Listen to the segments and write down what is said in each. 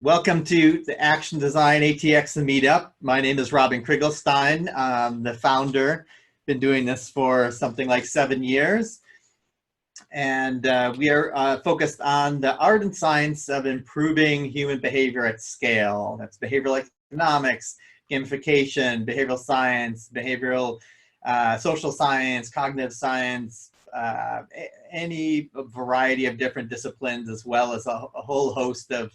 Welcome to the Action Design ATX Meetup. My name is Robin Krigelstein. I'm the founder. Been doing this for something like 7 years. And we are focused on the art and science of improving human behavior at scale. That's behavioral economics, gamification, behavioral science, behavioral social science, cognitive science, any variety of different disciplines, as well as a whole host of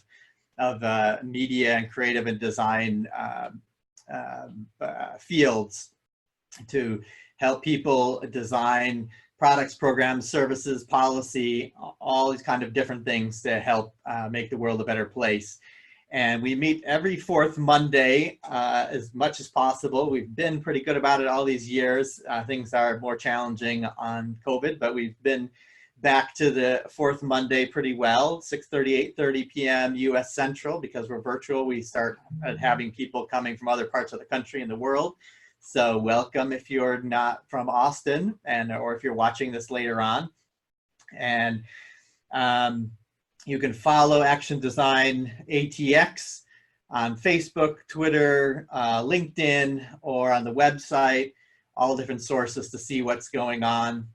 media and creative and design fields to help people design products, programs, services, policy, all these kind of different things to help make the world a better place. And we meet every fourth Monday as much as possible. We've been pretty good about it all these years. Things are more challenging on COVID, but we've been back to the fourth Monday pretty well, 6:30, 8:30 p.m. U.S. Central. Because we're virtual, we start having people coming from other parts of the country and the world. So welcome if you're not from Austin, or if you're watching this later on. And you can follow Action Design ATX on Facebook, Twitter, LinkedIn, or on the website, all different sources to see what's going on.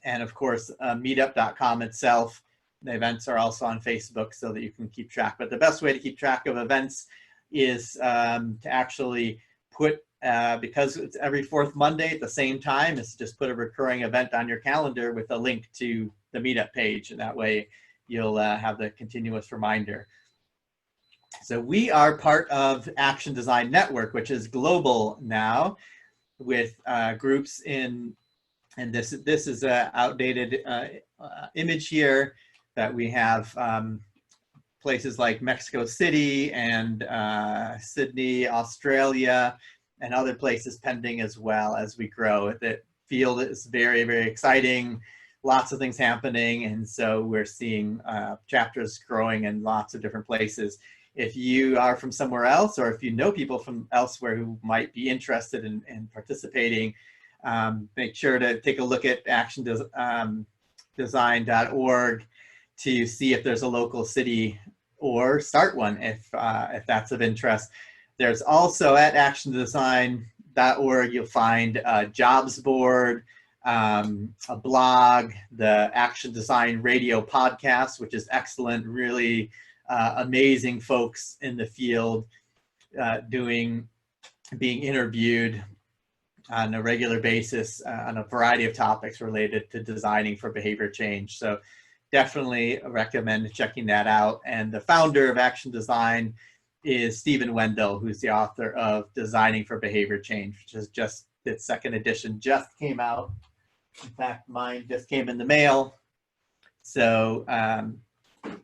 And of course, meetup.com itself. The events are also on Facebook so that you can keep track. But the best way to keep track of events is to actually put, because it's every fourth Monday at the same time, is just put a recurring event on your calendar with a link to the meetup page. And that way you'll have the continuous reminder. So we are part of Action Design Network, which is global now, with groups in, and this is an outdated image here, that we have places like Mexico City and Sydney, Australia, and other places pending as well as we grow. The field is very, very exciting, lots of things happening, and so we're seeing chapters growing in lots of different places. If you are from somewhere else, or if you know people from elsewhere who might be interested in participating, make sure to take a look at actiondesign.org to see if there's a local city, or start one if that's of interest. There's also at actiondesign.org, you'll find a jobs board, a blog, the Action Design Radio podcast, which is excellent, really amazing folks in the field being interviewed on a regular basis on a variety of topics related to designing for behavior change. So definitely recommend checking that out. And the founder of Action Design is Stephen Wendell, who's the author of Designing for Behavior Change, which is just, its second edition just came out. In fact, mine just came in the mail. So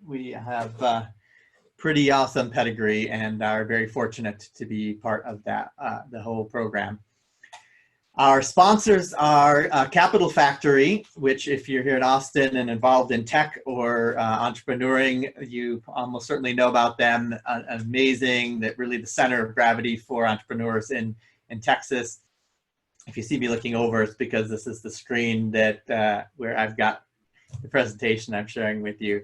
we have pretty awesome pedigree and are very fortunate to be part of that, the whole program. Our sponsors are Capital Factory, which if you're here in Austin and involved in tech or entrepreneuring, you almost certainly know about them. Amazing, that really the center of gravity for entrepreneurs in Texas. If you see me looking over, it's because this is the screen that where I've got the presentation I'm sharing with you.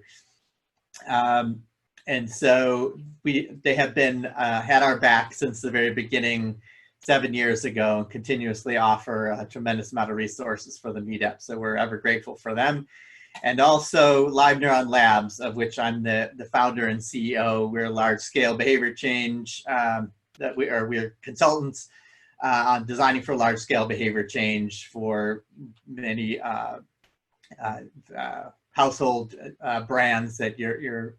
And so they have been had our back since the very beginning, 7 years ago, and continuously offer a tremendous amount of resources for the meetup. So we're ever grateful for them. And also Live Neuron Labs, of which I'm the founder and CEO. We're a large-scale behavior change we're consultants on designing for large-scale behavior change for many household brands that you're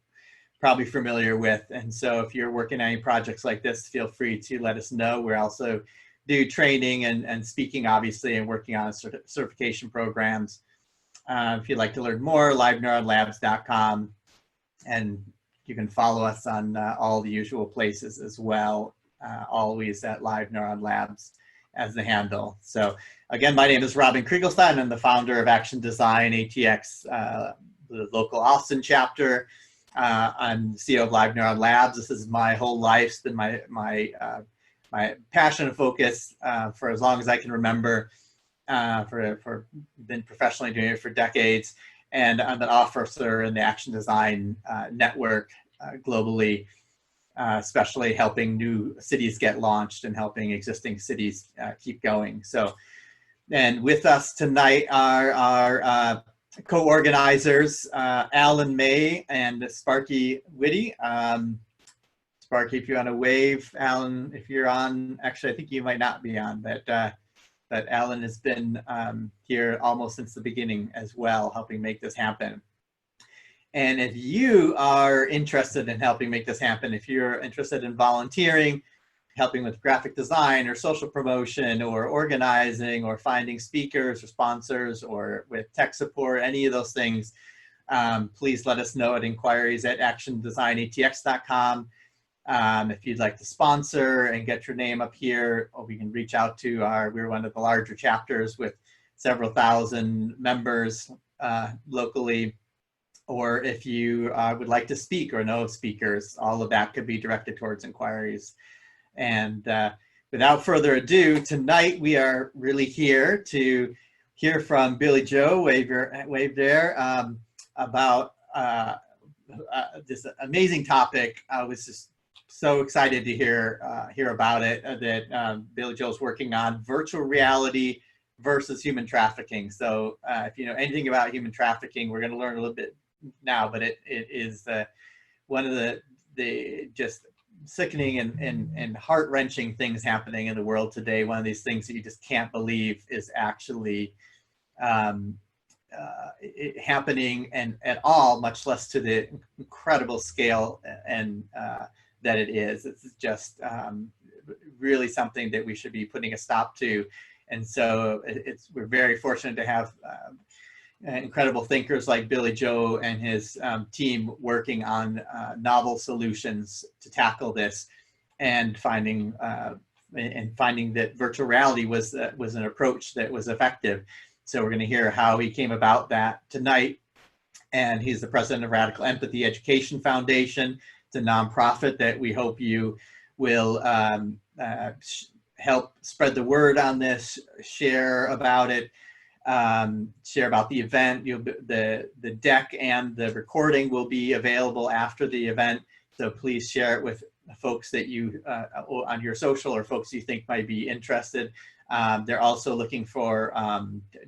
probably familiar with. And so if you're working on any projects like this, feel free to let us know. We also do training and speaking, obviously, and working on certification programs. If you'd like to learn more, liveneuronlabs.com. And you can follow us on all the usual places as well, always at Live Neuron Labs as the handle. So again, my name is Robin Krigelstein. I'm the founder of Action Design ATX, the local Austin chapter. I'm the CEO of Live Neuron Labs. This is my whole life. It's been my passion and focus for as long as I can remember. For been professionally doing it for decades, and I'm an officer in the Action Design Network globally. especially helping new cities get launched and helping existing cities keep going. So, and with us tonight are our co-organizers, Alan May and Sparky Whitty. Sparky, if you want to wave, Alan, if you're on, actually, I think you might not be on, but Alan has been here almost since the beginning as well, helping make this happen. And if you are interested in helping make this happen, if you're interested in volunteering, helping with graphic design or social promotion or organizing or finding speakers or sponsors or with tech support, any of those things, please let us know at inquiries@actiondesignatx.com. If you'd like to sponsor and get your name up here, or we can reach out to we're one of the larger chapters with several thousand members locally. Or if you would like to speak or know of speakers, all of that could be directed towards inquiries. And without further ado, tonight we are really here to hear from Billy Joe, wave there, about this amazing topic. I was just so excited to hear about it, that Billy Joe's working on virtual reality versus human trafficking. So if you know anything about human trafficking, we're going to learn a little bit now, but it is one of the just sickening and heart-wrenching things happening in the world today. One of these things that you just can't believe is actually happening and at all, much less to the incredible scale and that it is. It's just really something that we should be putting a stop to. And so we're very fortunate to have incredible thinkers like Billy Joe and his team working on novel solutions to tackle this, and finding that virtual reality was an approach that was effective. So we're going to hear how he came about that tonight. And he's the president of Radical Empathy Education Foundation. It's a nonprofit that we hope you will help spread the word on this, share about it. Share about the event. The deck and the recording will be available after the event, so please share it with folks that you on your social or folks you think might be interested. They're also looking for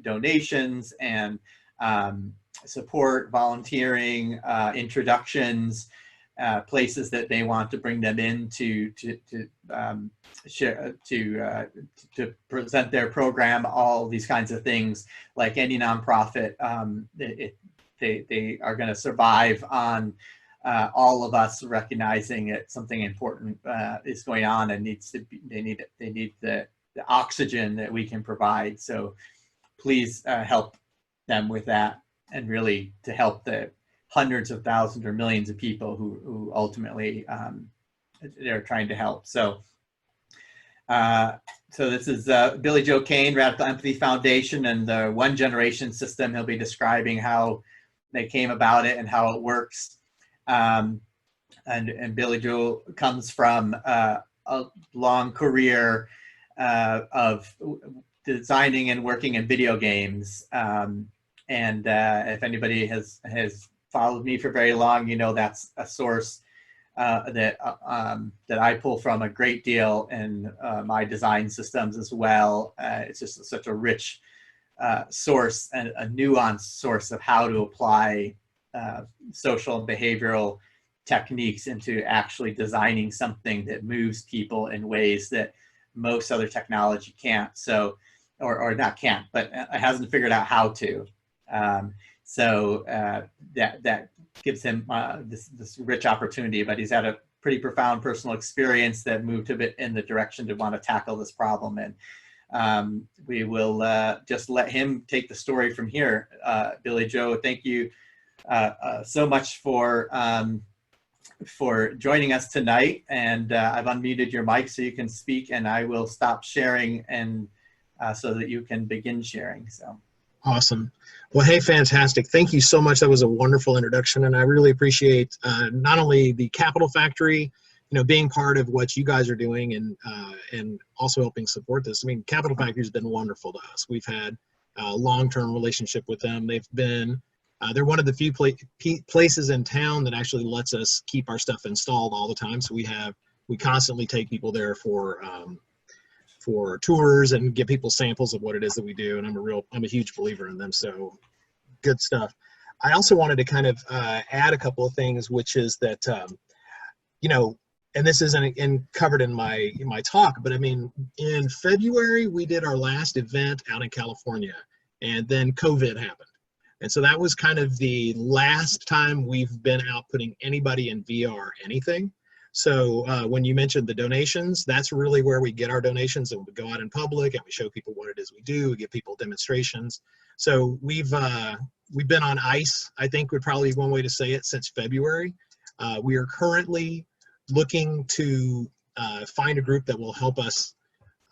donations and support, volunteering, introductions, places that they want to bring them in to share, to present their program, all these kinds of things. Like any nonprofit, they are going to survive on all of us recognizing that something important is going on and needs to be, they need the oxygen that we can provide. So please help them with that, and really to help the hundreds of thousands or millions of people who ultimately they're trying to help. So so this is Billy Joe Cain, Radical Empathy Foundation, and the One Generation System. He'll be describing how they came about it and how it works. And Billy Joe comes from a long career of designing and working in video games. And if anybody has followed me for very long, you know that's a source that I pull from a great deal in my design systems as well. It's just such a rich source and a nuanced source of how to apply social and behavioral techniques into actually designing something that moves people in ways that most other technology can't. So, or not can't, but hasn't figured out how to. So that gives him this rich opportunity, but he's had a pretty profound personal experience that moved a bit in the direction to want to tackle this problem. And we will just let him take the story from here. Billy Joe, thank you so much for joining us tonight. And I've unmuted your mic so you can speak, and I will stop sharing and so that you can begin sharing. So. Awesome. Well, hey, fantastic. Thank you so much. That was a wonderful introduction. And I really appreciate not only the Capital Factory, being part of what you guys are doing and also helping support this. I mean, Capital Factory has been wonderful to us. We've had a long-term relationship with them. They've been They're one of the few places in town that actually lets us keep our stuff installed all the time. So we constantly take people there for tours and give people samples of what it is that we do. And I'm a huge believer in them. So good stuff. I also wanted to kind of add a couple of things, which is that, you know, and this isn't covered in my talk, but I mean, in February, we did our last event out in California, and then COVID happened. And so that was kind of the last time we've been out putting anybody in VR anything. So when you mentioned the donations, that's really where we get our donations, and we go out in public and we show people what it is we do. We give people demonstrations. So we've been on ice, I think would probably be one way to say it, since February. We are currently looking to find a group that will help us,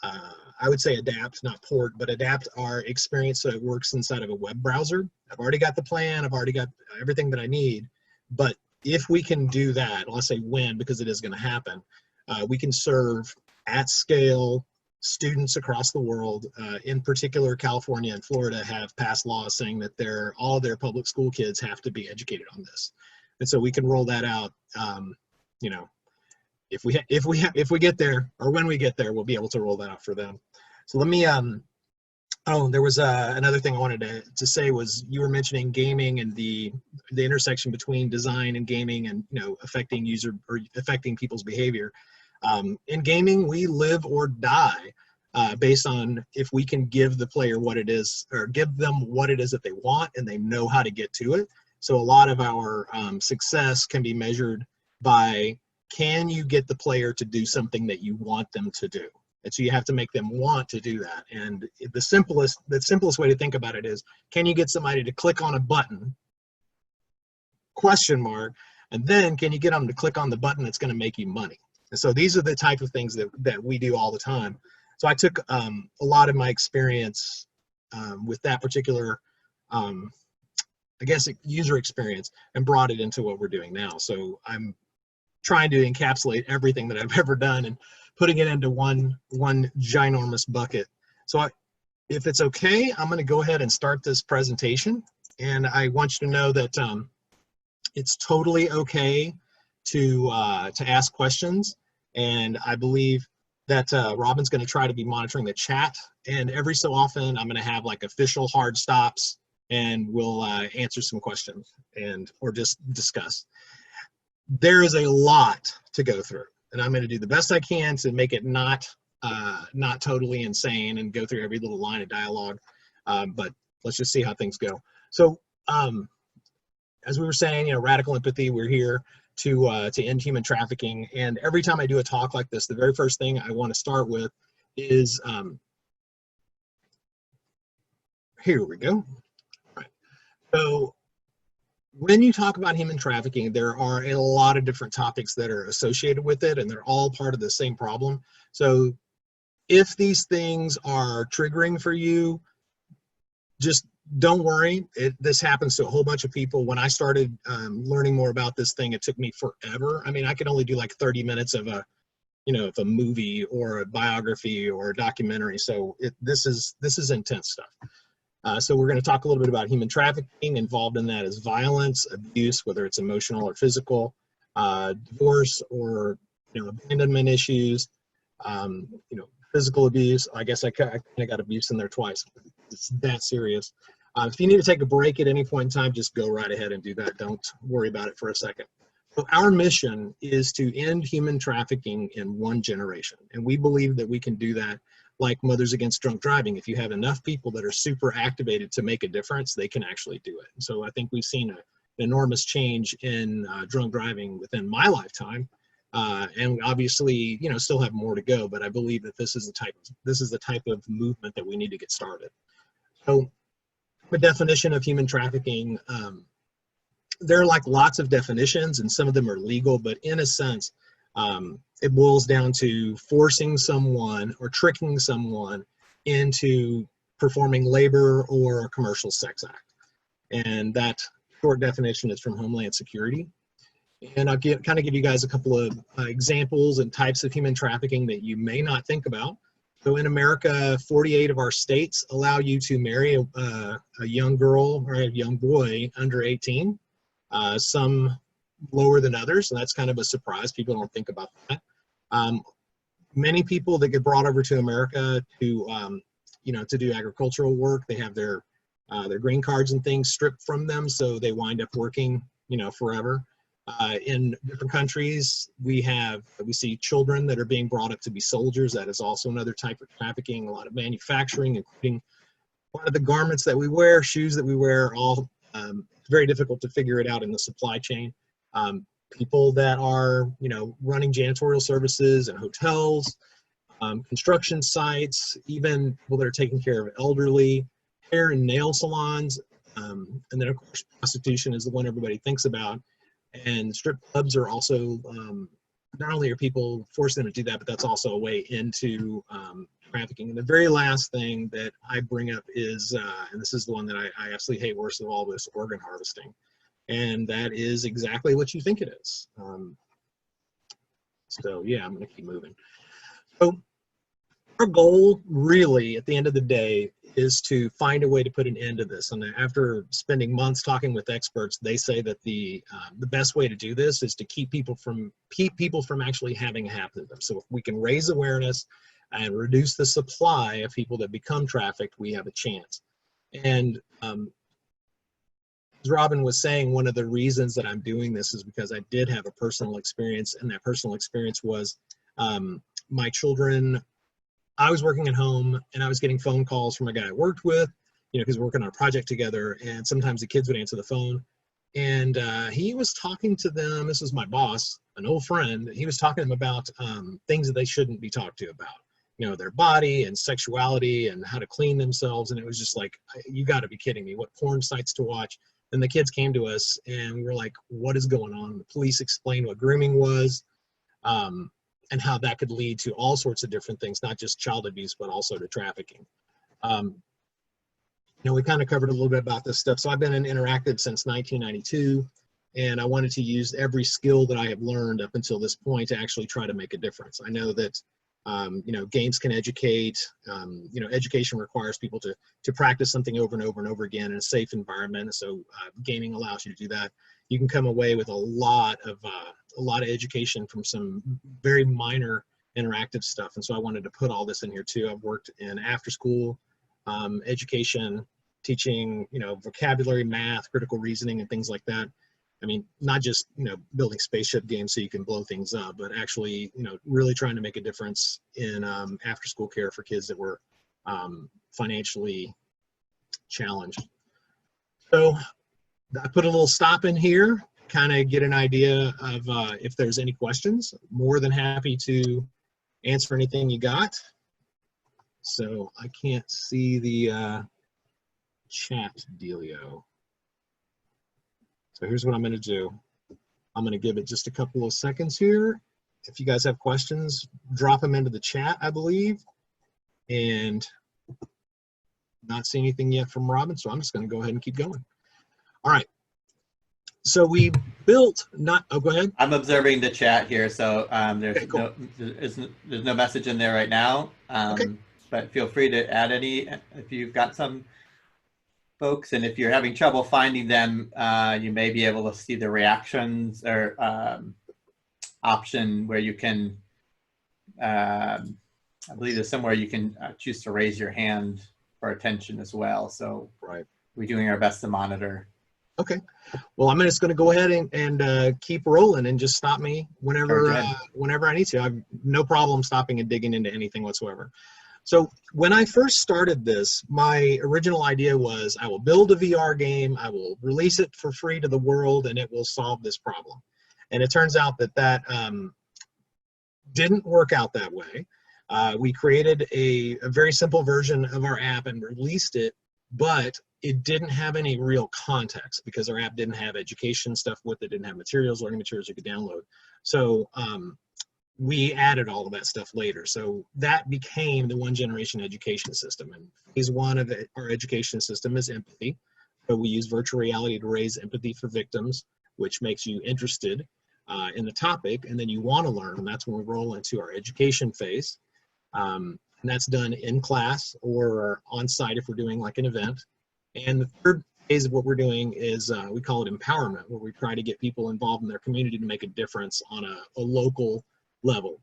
I would say adapt, not port, but adapt our experience so it works inside of a web browser. I've already got the plan, I've already got everything that I need, but if we can do that, let's say when, because it is going to happen, we can serve at scale students across the world. In particular, California and Florida have passed laws saying that all of their public school kids have to be educated on this, and so we can roll that out. You know, if we get there, or when we get there, we'll be able to roll that out for them. So let me oh, there was another thing I wanted to say was, you were mentioning gaming and the intersection between design and gaming, and, you know, affecting people's behavior. In gaming, we live or die based on if we can give the player what it is, or give them what it is that they want, and they know how to get to it. So a lot of our success can be measured by, can you get the player to do something that you want them to do? And so you have to make them want to do that. And the simplest way to think about it is, can you get somebody to click on a button, ? And then can you get them to click on the button that's going to make you money? And so these are the type of things that we do all the time. So I took a lot of my experience with that particular, I guess, user experience, and brought it into what we're doing now. So I'm trying to encapsulate everything that I've ever done and putting it into one ginormous bucket. So if it's okay, I'm going to go ahead and start this presentation. And I want you to know that it's totally okay to ask questions. And I believe that Robin's going to try to be monitoring the chat. And every so often, I'm going to have like official hard stops, and we'll answer some questions or just discuss. There is a lot to go through, and I'm going to do the best I can to make it not totally insane and go through every little line of dialogue. But let's just see how things go. So as we were saying, you know, radical empathy, we're here to end human trafficking. And every time I do a talk like this, the very first thing I want to start with is, here we go. All right. So when you talk about human trafficking, there are a lot of different topics that are associated with it, and they're all part of the same problem. So if these things are triggering for you, just don't worry. This happens to a whole bunch of people. When I started learning more about this thing, it took me forever. I mean, I could only do like 30 minutes of a movie or a biography or a documentary. So this is intense stuff. So we're going to talk a little bit about human trafficking. Involved in that is violence, abuse, whether it's emotional or physical, divorce, or abandonment issues, physical abuse. I guess I kind of got abuse in there twice. It's that serious. If you need to take a break at any point in time, just go right ahead and do that. Don't worry about it for a second. So our mission is to end human trafficking in one generation. And we believe that we can do that like Mothers Against Drunk Driving. If you have enough people that are super activated to make a difference, they can actually do it. And so I think we've seen an enormous change in drunk driving within my lifetime. And we obviously, still have more to go, but I believe that this is the type of movement that we need to get started. So the definition of human trafficking, there are like lots of definitions, and some of them are legal, but in a sense, it boils down to forcing someone or tricking someone into performing labor or a commercial sex act. And that short definition is from Homeland Security. And I'll kind of give you guys a couple of examples and types of human trafficking that you may not think about. So in America, 48 of our states allow you to marry a young girl or a young boy under 18. Some lower than others, and that's kind of a surprise. People don't think about that. Many people that get brought over to America to, to do agricultural work, they have their green cards and things stripped from them, so they wind up working, forever. In different countries, we see children that are being brought up to be soldiers. That is also another type of trafficking. A lot of manufacturing, including a lot of the garments that we wear, shoes that we wear, all very difficult to figure it out in the supply chain. People that are, running janitorial services in hotels, construction sites, even people that are taking care of elderly, hair and nail salons, and then of course prostitution is the one everybody thinks about. And strip clubs are also, not only are people forcing them to do that, but that's also a way into trafficking. And the very last thing that I bring up is, and this is the one that I absolutely hate worst of all, is organ harvesting. And that is exactly what you think it is. So yeah, I'm gonna keep moving. So our goal really at the end of the day is to find a way to put an end to this. And after spending months talking with experts, they say that the best way to do this is to keep people from actually having it happen to them. So if we can raise awareness and reduce the supply of people that become trafficked, we have a chance. And as Robin was saying, one of the reasons that I'm doing this is because I did have a personal experience, and that personal experience was my children. I was working at home and I was getting phone calls from a guy I worked with, because we're working on a project together, and sometimes the kids would answer the phone, and he was talking to them. This was my boss, an old friend. He was talking to them about things that they shouldn't be talked to about, their body and sexuality and how to clean themselves. And it was just like, you got to be kidding me, what porn sites to watch. And the kids came to us and we were like, what is going on? The police explained what grooming was. And how that could lead to all sorts of different things, not just child abuse, but also to trafficking. We kind of covered a little bit about this stuff. So I've been in interactive since 1992, and I wanted to use every skill that I have learned up until this point to actually try to make a difference. I know that, games can educate. Education requires people to practice something over and over and over again in a safe environment. So gaming allows you to do that. You can come away with a lot of education from some very minor interactive stuff. And so I wanted to put all this in here too. I've worked in after school education, teaching, vocabulary, math, critical reasoning, and things like that. I mean, not just, building spaceship games so you can blow things up, but actually, really trying to make a difference in after school care for kids that were financially challenged. So I put a little stop in here, kind of get an idea of if there's any questions. More than happy to answer anything you got. So I can't see the chat dealio. So here's what I'm going to do. I'm going to give it just a couple of seconds here. If you guys have questions, drop them into the chat, I believe. And not see anything yet from Robin, so I'm just going to go ahead and keep going. All right. So we built oh, go ahead. I'm observing the chat here, so there's Okay, cool. there's no message in there right now. Okay. But feel free to add any if you've got some folks, and if you're having trouble finding them, you may be able to see the reactions or option where you can. I believe there's somewhere you can choose to raise your hand for attention as well. So right, we're doing our best to monitor. Okay. Well, I'm just going to go ahead and keep rolling, and just stop me whenever whenever I need to. I have no problem stopping and digging into anything whatsoever. So when I first started this, my original idea was I will build a VR game, I will release it for free to the world, and it will solve this problem. And it turns out that didn't work out that way. We created a very simple version of our app and released it, but it didn't have any real context because our app didn't have education stuff with it, didn't have materials, learning materials you could download. So we added all of that stuff later. So that became the one generation education system. And phase one of our education system is empathy. So we use virtual reality to raise empathy for victims, which makes you interested in the topic, and then you want to learn, and that's when we roll into our education phase. and that's done in class or on site if we're doing like an event. And the third phase of what we're doing is we call it empowerment, where we try to get people involved in their community to make a difference on a local level.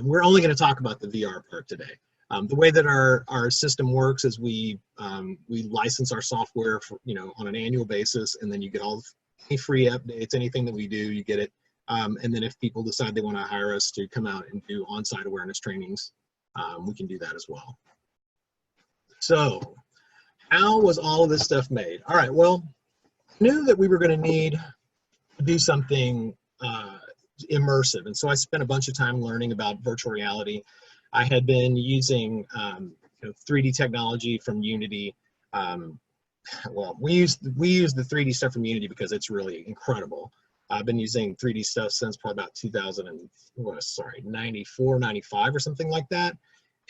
We're only going to talk about the VR part today. The way that our system works is we license our software for, on an annual basis, and then you get all any free updates, anything that we do, you get it. And then if people decide they want to hire us to come out and do on-site awareness trainings, we can do that as well. So how was all of this stuff made? All right, well, I knew that we were going to need to do something immersive. And so I spent a bunch of time learning about virtual reality. I had been using 3D technology from Unity. Well, we use the 3D stuff from Unity because it's really incredible. I've been using 3D stuff since probably about 94, 95 or something like that.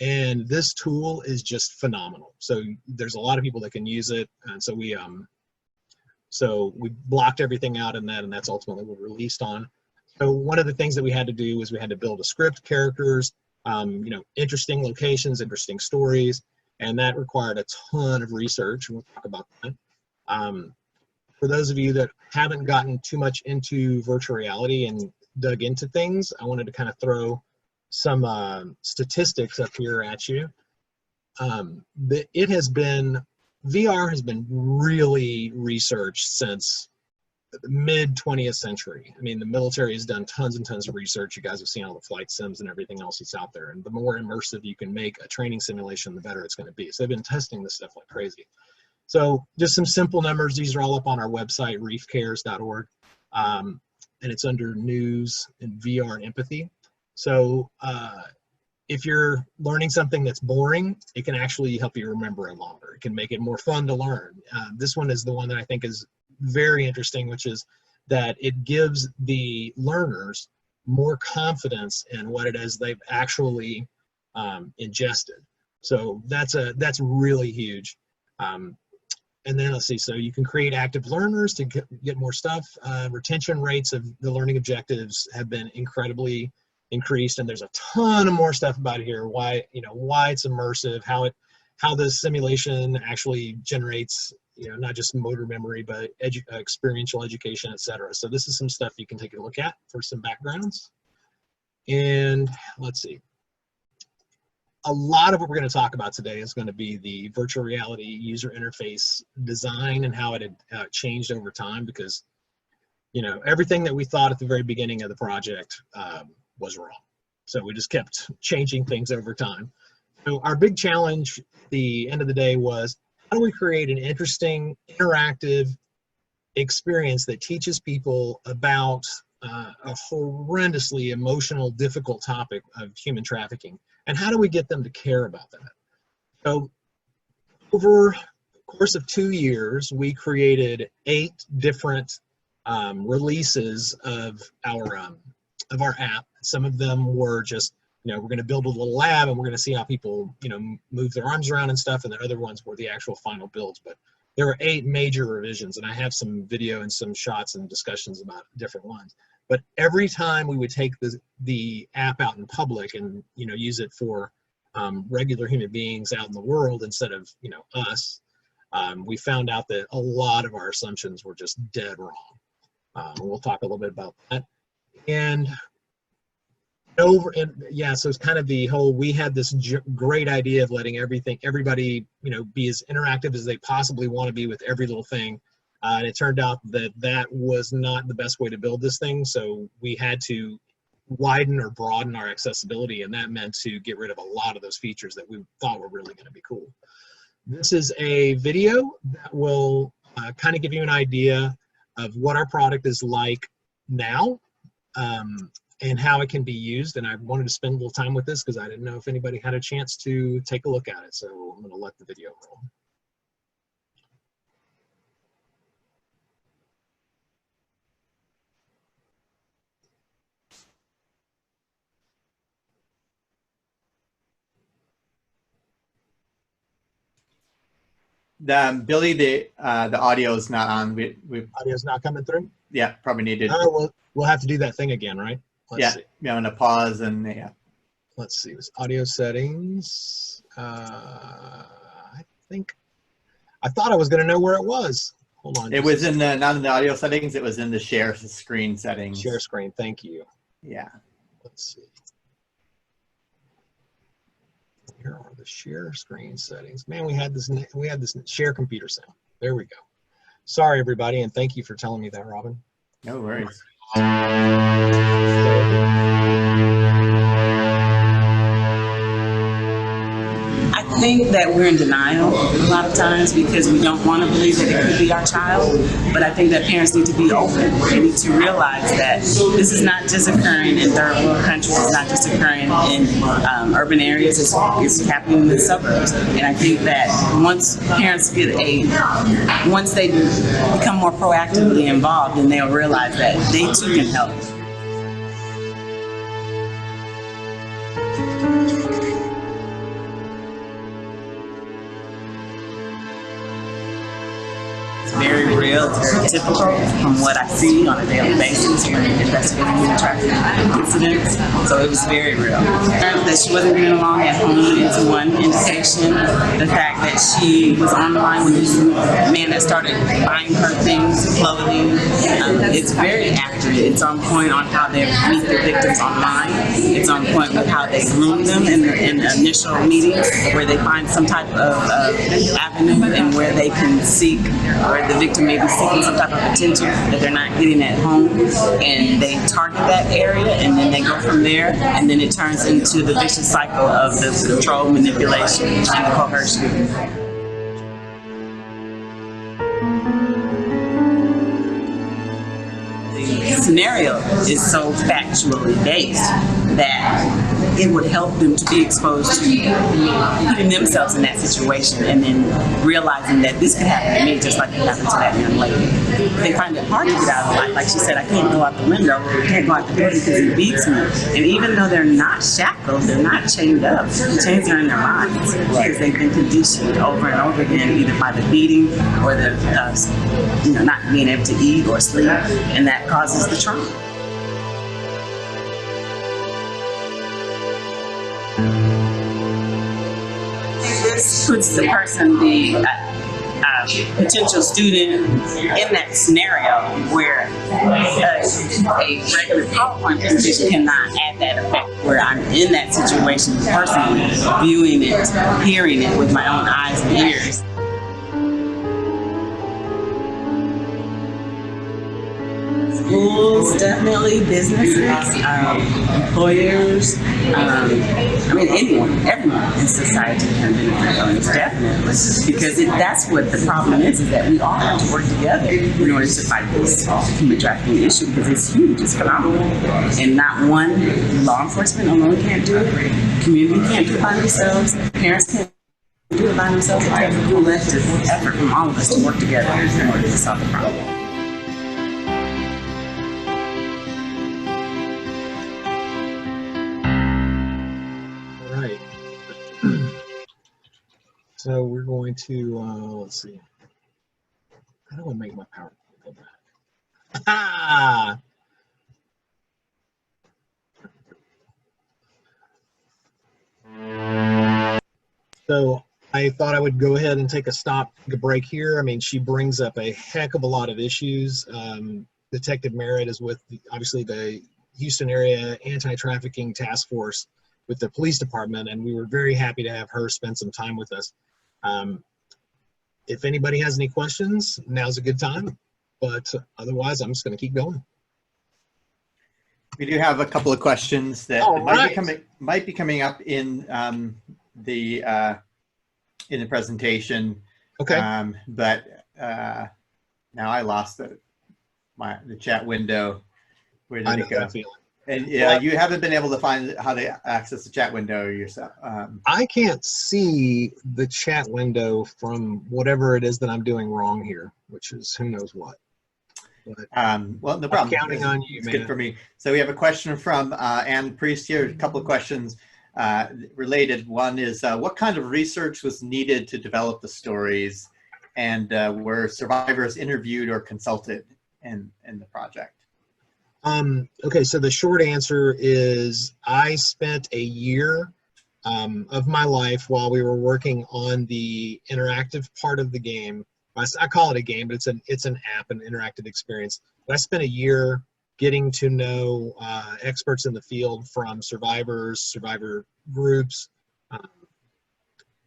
And this tool is just phenomenal. So there's a lot of people that can use it. And so we blocked everything out in that, and that's ultimately what we released on. So one of the things that we had to do was we had to build a script, characters, interesting locations, interesting stories, and that required a ton of research. We'll talk about that. For those of you that haven't gotten too much into virtual reality and dug into things, I wanted to kind of throw some statistics up here at you. VR has been really researched since the mid 20th century. I mean, the military has done tons and tons of research. You guys have seen all the flight sims and everything else that's out there. And the more immersive you can make a training simulation, the better it's going to be. So they've been testing this stuff like crazy. So just some simple numbers. These are all up on our website, reefcares.org. And it's under news and VR and empathy. So if you're learning something that's boring, it can actually help you remember it longer. It can make it more fun to learn. This one is the one that I think is very interesting, which is that it gives the learners more confidence in what it is they've actually ingested. So that's really huge. And then let's see, so you can create active learners to get more stuff. Retention rates of the learning objectives have been incredibly increased, and there's a ton of more stuff about here. Why it's immersive, how the simulation actually generates, not just motor memory, but experiential education, etc. So this is some stuff you can take a look at for some backgrounds. And let's see. A lot of what we're going to talk about today is going to be the virtual reality user interface design and how it had changed over time, because everything that we thought at the very beginning of the project was wrong. So we just kept changing things over time. So our big challenge at the end of the day was, how do we create an interesting, interactive experience that teaches people about a horrendously emotional, difficult topic of human trafficking? And how do we get them to care about that? So over the course of 2 years, we created 8 different releases of our app. Some of them were just, we're going to build a little lab and we're going to see how people, move their arms around and stuff. And the other ones were the actual final builds. But there were 8 major revisions, and I have some video and some shots and discussions about different ones. But every time we would take the app out in public and use it for regular human beings out in the world instead of us, we found out that a lot of our assumptions were just dead wrong. We'll talk a little bit about that. And so it's kind of the whole, we had this great idea of letting everybody be as interactive as they possibly want to be with every little thing. And it turned out that was not the best way to build this thing. So we had to widen or broaden our accessibility, and that meant to get rid of a lot of those features that we thought were really going to be cool. This is a video that will kind of give you an idea of what our product is like now, and how it can be used. And I wanted to spend a little time with this because I didn't know if anybody had a chance to take a look at it. So I'm going to let the video roll. Billy, the audio is not on. Audio's not coming through? Yeah, probably needed. All right, we'll have to do that thing again, right? Let's see. Yeah, I'm gonna pause and yeah. let's see, it was audio settings. I thought I was going to know where it was. Hold on. It was in the, not in the audio settings, it was in the share screen settings. Share screen, thank you. Yeah. Let's see. Here are the share screen settings. Man, we had this share computer sound. There we go. Sorry, everybody, and thank you for telling me that, Robin. No worries. I think that we're in denial a lot of times because we don't want to believe that it could be our child. But I think that parents need to be open. They need to realize that this is not just occurring in third world countries. It's not just occurring in urban areas. It's happening in the suburbs. And I think that once parents once they become more proactively involved, then they'll realize that they too can help. Very real, it's very typical from what I see on a daily basis when investigating human trafficking incidents. So it was very real. That she wasn't getting along at home is one indication. The fact that she was online with this man that started buying her things, clothing, it's very accurate. It's on point on how they meet their victims online. It's on point with how they groom them in the initial meetings, where they find some type of avenue and where they can seek, or the victim may be seeking some type of attention that they're not getting at home, and they target that area, and then they go from there, and then it turns into the vicious cycle of the control, manipulation, and the coercion. The scenario is so factually based that it would help them to be exposed to putting themselves in that situation and then realizing that this could happen to me just like it happened to that young lady. They find it hard to get out of life. Like she said, I can't go out the window, I can't go out the door because he beats me. And even though they're not shackled, they're not chained up, the chains are in their minds because they've been conditioned over and over again, either by the beating or the not being able to eat or sleep, and that causes the trauma. This puts the person, the potential student, in that scenario where a regular PowerPoint presentation cannot add that effect, where I'm in that situation personally, viewing it, hearing it with my own eyes and ears. Schools, definitely, businesses, employers, anyone, everyone in society can benefit from this, definitely. Because that's what the problem is that we all have to work together in order to fight this human trafficking issue, because it's huge, it's phenomenal. And not one law enforcement alone can't do it, community can't do it by themselves, parents can't do it by themselves. It takes a collective effort from all of us to work together in order to solve the problem. So we're going to, let's see. How do I make my PowerPoint go back? Ah! So I thought I would go ahead and take a break here. I mean, she brings up a heck of a lot of issues. Detective Merritt is with, obviously, the Houston area anti-trafficking task force with the police department, and we were very happy to have her spend some time with us. If anybody has any questions, now's a good time, but otherwise I'm just going to keep going. We do have a couple of questions that might be coming up in the presentation. Okay. But now I lost the chat window. Where did it go? And yeah, you haven't been able to find how to access the chat window yourself. I can't see the chat window from whatever it is that I'm doing wrong here, which is who knows what. But, well, no problem. I'm counting on you, it's man. good for me. So we have a question from Ann Priest here. A couple of questions related. One is, what kind of research was needed to develop the stories, and were survivors interviewed or consulted in the project? Okay, so the short answer is I spent a year of my life while we were working on the interactive part of the game. I call it a game, but it's an app, an interactive experience. But I spent a year getting to know experts in the field, from survivors, survivor groups,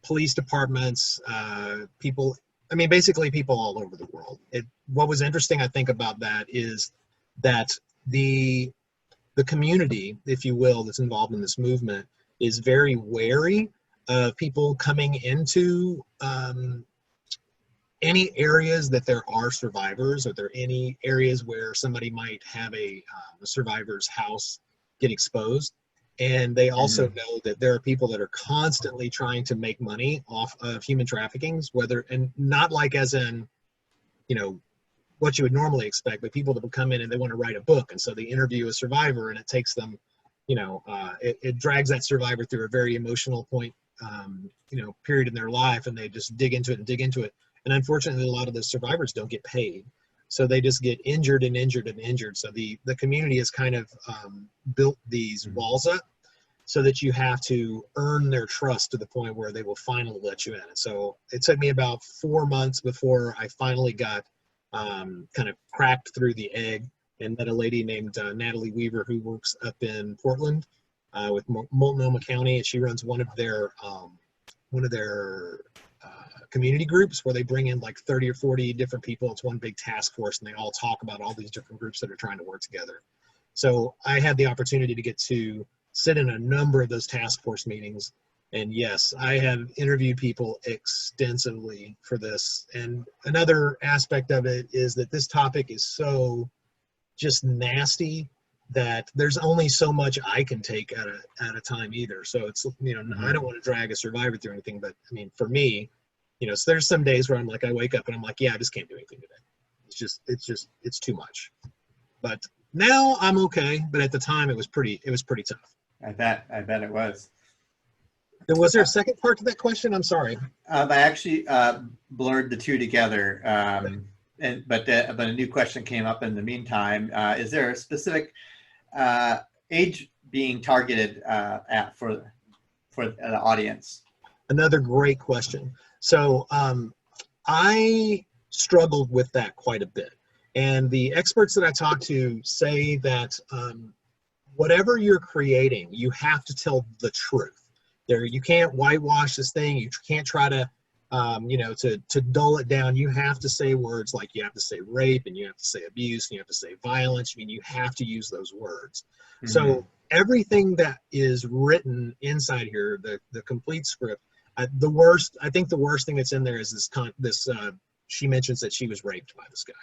police departments, people. I mean, basically people all over the world. What was interesting, I think, about that is that the community, if you will, that's involved in this movement is very wary of people coming into any areas that there are survivors, or there are any areas where somebody might have a survivor's house get exposed. And they also know that there are people that are constantly trying to make money off of human traffickings, and not like as in, what you would normally expect, but people that will come in and they want to write a book. And so they interview a survivor, and it takes them, it drags that survivor through a very emotional point, period in their life, and they just dig into it and dig into it. And unfortunately, a lot of the survivors don't get paid. So they just get injured and injured and injured. So the community has kind of built these walls up so that you have to earn their trust to the point where they will finally let you in. And so it took me about 4 months before I finally got kind of cracked through the egg and met a lady named Natalie Weaver, who works up in Portland with Multnomah County, and she runs one of their community groups where they bring in like 30 or 40 different people. It's one big task force, and they all talk about all these different groups that are trying to work together. So I had the opportunity to get to sit in a number of those task force meetings. And yes, I have interviewed people extensively for this. And another aspect of it is that this topic is so just nasty that there's only so much I can take at a time either. So it's, I don't want to drag a survivor through anything, but I mean, for me, so there's some days where I'm like, I wake up and I'm like, yeah, I just can't do anything today. It's too much. But now I'm okay. But at the time it was pretty tough. I bet it was. Was there a second part to that question? I'm sorry. I actually blurred the two together, but a new question came up in the meantime. Is there a specific age being targeted for the audience? Another great question. So I struggled with that quite a bit. And the experts that I talk to say that whatever you're creating, you have to tell the truth. You can't whitewash this thing. You can't try to, to dull it down. You have to say words like, you have to say rape, and you have to say abuse, and you have to say violence. I mean, you have to use those words. So everything that is written inside here, the complete script, I think the worst thing that's in there is this she mentions that she was raped by this guy.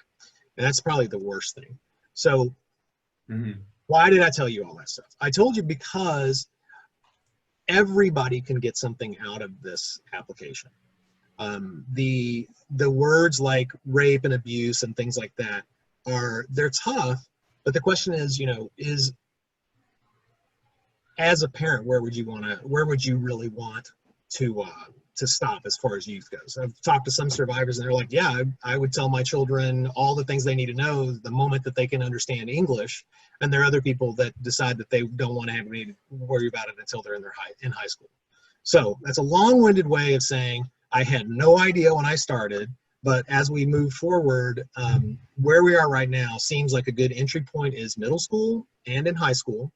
And that's probably the worst thing. So why did I tell you all that stuff? I told you because everybody can get something out of this application. The words like rape and abuse and things like that they're tough, but the question is, is as a parent, where would you really want to stop as far as youth goes? I've talked to some survivors and they're like, yeah, I would tell my children all the things they need to know the moment that they can understand English. And there are other people that decide that they don't want to have me worry about it until they're in high school. So that's a long-winded way of saying I had no idea when I started, but as we move forward, where we are right now seems like a good entry point is middle school and in high school.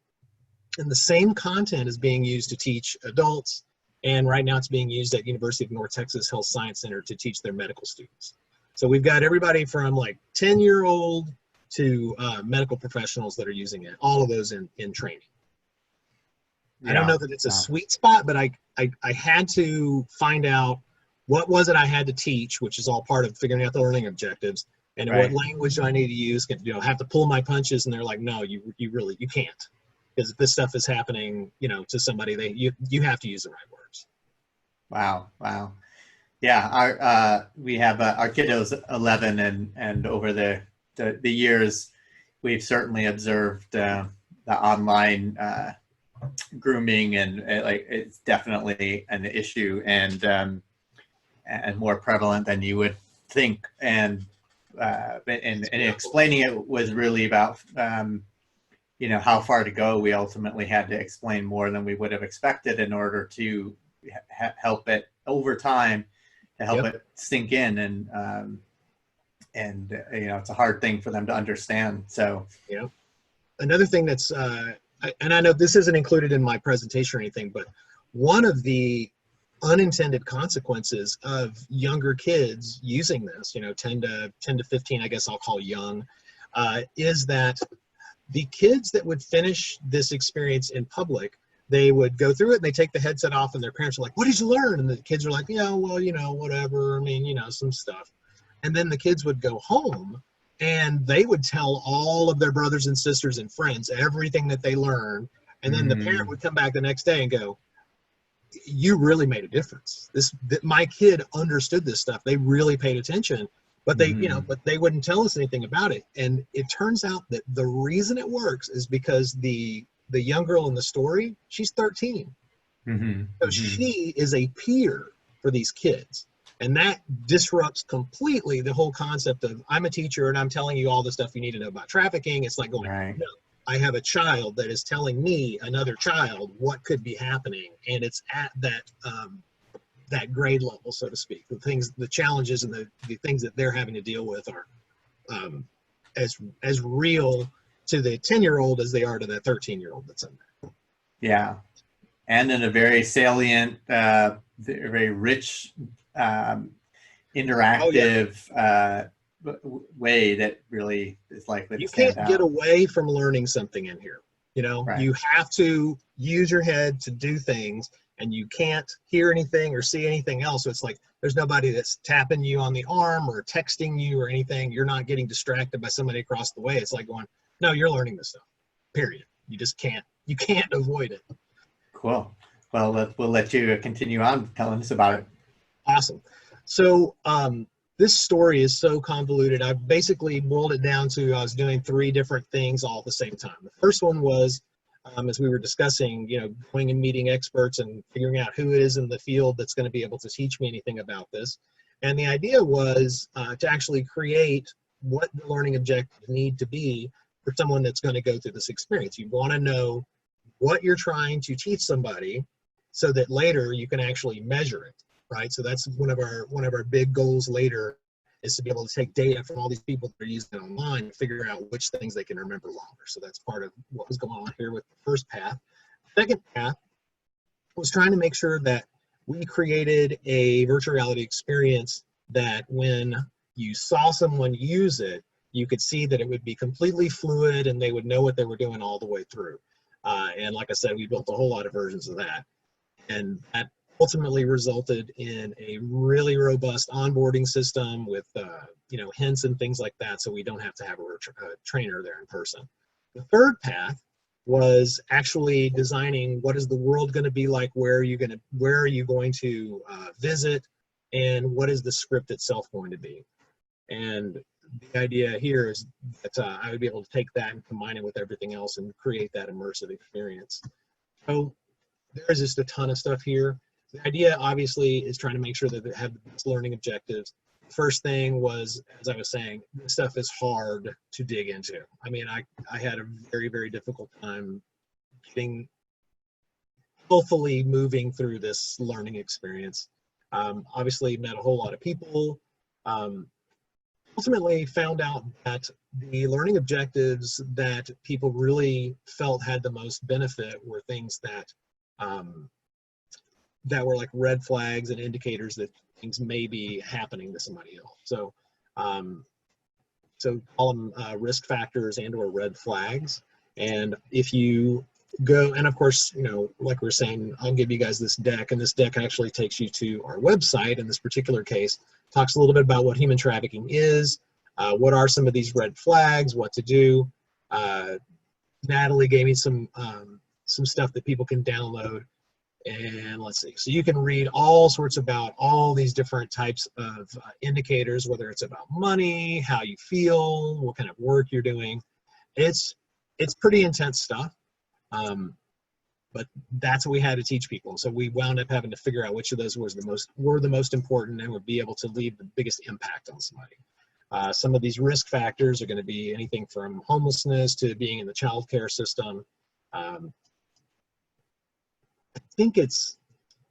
And the same content is being used to teach adults. And right now it's being used at University of North Texas Health Science Center to teach their medical students. So we've got everybody from like 10-year-old to medical professionals that are using it, all of those in training. Yeah. I don't know that it's a sweet spot, but I had to find out what was it I had to teach, which is all part of figuring out the learning objectives, and what language do I need to use. Have to pull my punches, and they're like, no, you can't, because if this stuff is happening, to somebody, you have to use the right words. Wow. Yeah, we have our kiddo's 11, and over the years, we've certainly observed the online grooming, and it's definitely an issue, and more prevalent than you would think. And explaining it was really about how far to go, we ultimately had to explain more than we would have expected in order to help it over time, to help it sink in. And it's a hard thing for them to understand. So another thing that's and I know this isn't included in my presentation or anything, but one of the unintended consequences of younger kids using this, 10 to 15, I guess I'll call young, is that the kids that would finish this experience in public, they would go through it and they take the headset off and their parents are like, "What did you learn?" And the kids are like, "Yeah, well, whatever. I mean, some stuff." And then the kids would go home and they would tell all of their brothers and sisters and friends everything that they learned. And then the parent would come back the next day and go, "You really made a difference. My kid understood this stuff. They really paid attention." But they, but they wouldn't tell us anything about it. And it turns out that the reason it works is because the young girl in the story, she's 13. So she is a peer for these kids. And that disrupts completely the whole concept of, I'm a teacher and I'm telling you all the stuff you need to know about trafficking. It's like going, no, I have a child that is telling me, another child, what could be happening. And it's at that grade level, so to speak. The challenges and the things that they're having to deal with are as real to the 10-year-old as they are to the 13-year-old that's in there. Yeah. And in a very salient, very rich, interactive way that really is likely to stand out. You can't get away from learning something in here. You have to use your head to do things, and you can't hear anything or see anything else. So it's like there's nobody that's tapping you on the arm or texting you or anything. You're not getting distracted by somebody across the way. It's like going, no, you're learning this stuff, period. You just can't avoid it. Cool. Well, we'll let you continue on telling us about it. Awesome. So this story is so convoluted. I've basically boiled it down to, I was doing 3 different things all at the same time. The first one was, as we were discussing, going and meeting experts and figuring out who it is in the field that's going to be able to teach me anything about this. And the idea was to actually create what the learning objectives need to be for someone that's going to go through this experience. You want to know what you're trying to teach somebody so that later you can actually measure it, right? So that's one of our big goals later, is to be able to take data from all these people that are using it online and figure out which things they can remember longer. So that's part of what was going on here with the first path. Second path was trying to make sure that we created a virtual reality experience that when you saw someone use it, you could see that it would be completely fluid and they would know what they were doing all the way through. And like I said, we built a whole lot of versions of that. And that ultimately resulted in a really robust onboarding system with hints and things like that, so we don't have to have a trainer there in person. The third path was actually designing what is the world going to be like, where are you going to visit, and what is the script itself going to be. And the idea here is that I would be able to take that and combine it with everything else and create that immersive experience. So there's just a ton of stuff here. The idea obviously is trying to make sure that they have the best learning objectives. First thing was, as I was saying, this stuff is hard to dig into. I mean, I had a very, very difficult time hopefully moving through this learning experience. Obviously met a whole lot of people. Ultimately found out that the learning objectives that people really felt had the most benefit were things that that were like red flags and indicators that things may be happening to somebody else. So, so call them risk factors and or red flags. And if you go, and of course, like we're saying, I'll give you guys this deck, and this deck actually takes you to our website. In this particular case, talks a little bit about what human trafficking is, what are some of these red flags, what to do. Natalie gave me some stuff that people can download. And let's see, so you can read all sorts about all these different types of indicators, whether it's about money, how you feel, what kind of work you're doing. It's pretty intense stuff, but that's what we had to teach people. So we wound up having to figure out which of those were the most important and would be able to leave the biggest impact on somebody. Some of these risk factors are going to be anything from homelessness to being in the child care system. I think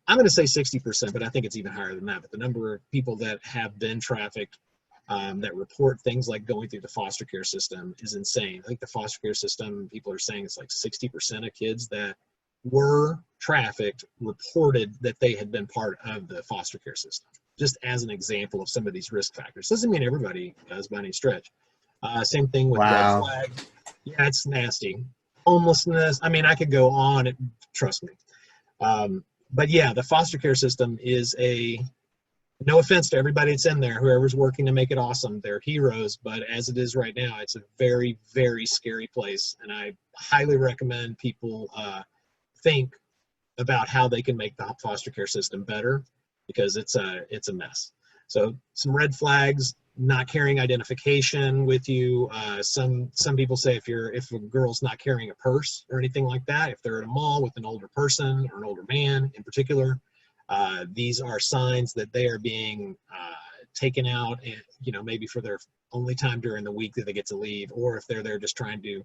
I'm going to say 60%, but I think it's even higher than that. But the number of people that have been trafficked that report things like going through the foster care system is insane. I think the foster care system, people are saying it's like 60% of kids that were trafficked reported that they had been part of the foster care system, just as an example of some of these risk factors. Doesn't mean everybody does by any stretch. Same thing with red flag. Yeah, it's nasty. Homelessness. I mean, I could go on, trust me. But yeah, the foster care system is no offense to everybody that's in there, whoever's working to make it awesome, they're heroes, but as it is right now, it's a very, very scary place. And I highly recommend people think about how they can make the foster care system better, because it's a mess. So some red flags: not carrying identification with you. Some people say if a girl's not carrying a purse or anything like that, if they're at a mall with an older person or an older man in particular, these are signs that they are being taken out, and maybe for their only time during the week that they get to leave, or if they're there just trying to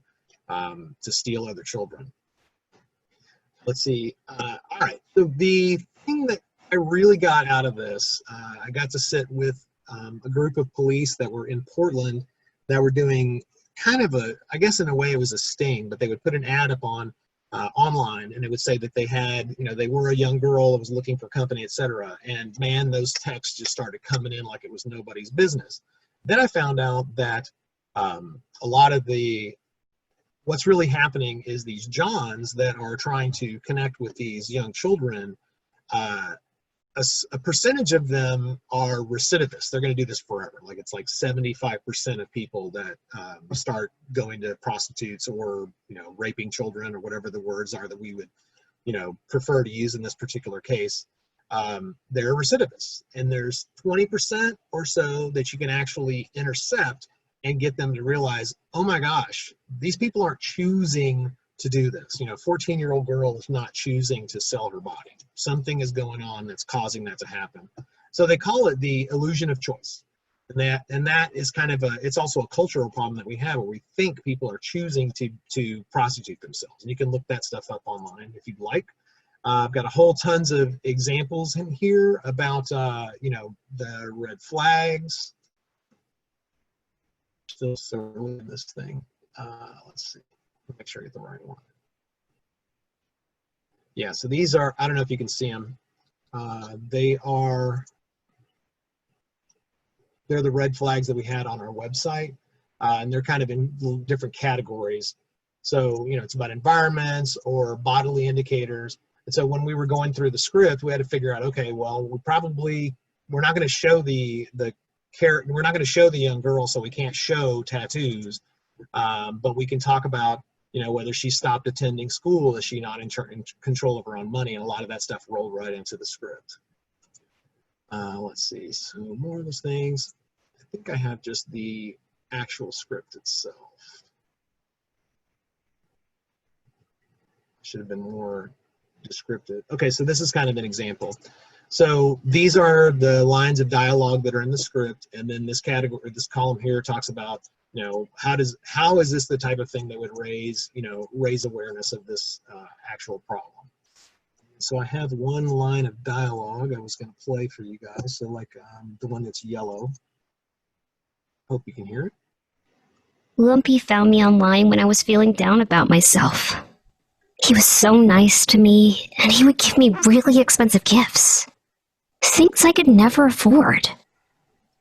steal other children. Let's see. All right. So the thing that I really got out of this, I got to sit with a group of police that were in Portland that were doing kind of I guess in a way it was a sting, but they would put an ad up on online, and it would say that they had, they were a young girl that was looking for company, etc. And man, those texts just started coming in like it was nobody's business. Then I found out that a lot of what's really happening is these Johns that are trying to connect with these young children, a percentage of them are recidivists. They're going to do this forever. Like it's like 75% of people that start going to prostitutes or raping children, or whatever the words are that we would prefer to use in this particular case. They're recidivists, and there's 20% or so that you can actually intercept and get them to realize, oh my gosh, these people aren't choosing to do this. 14-year-old girl is not choosing to sell her body. Something is going on that's causing that to happen. So they call it the illusion of choice. And that is kind of it's also a cultural problem that we have, where we think people are choosing to prostitute themselves. And you can look that stuff up online if you'd like. I've got a whole tons of examples in here about, the red flags. Still circling this thing. Let's see. Make sure I get the right one. Yeah, so these are, I don't know if you can see them. They're the red flags that we had on our website, and they're kind of in different categories. So, it's about environments or bodily indicators. And so when we were going through the script, we had to figure out, okay, well, we're not going to show we're not going to show the young girl, so we can't show tattoos, but we can talk about, whether she stopped attending school, is she not in control of her own money, and a lot of that stuff rolled right into the script. Let's see, so more of those things. I think I have just the actual script itself. Should have been more descriptive. Okay, so this is kind of an example. So these are the lines of dialogue that are in the script, and then this category, this column here talks about, how is this the type of thing that would raise awareness of this actual problem. So I have one line of dialogue I was going to play for you guys. So like the one that's yellow. Hope you can hear it. Lumpy found me online when I was feeling down about myself. He was so nice to me, and he would give me really expensive gifts. Things I could never afford.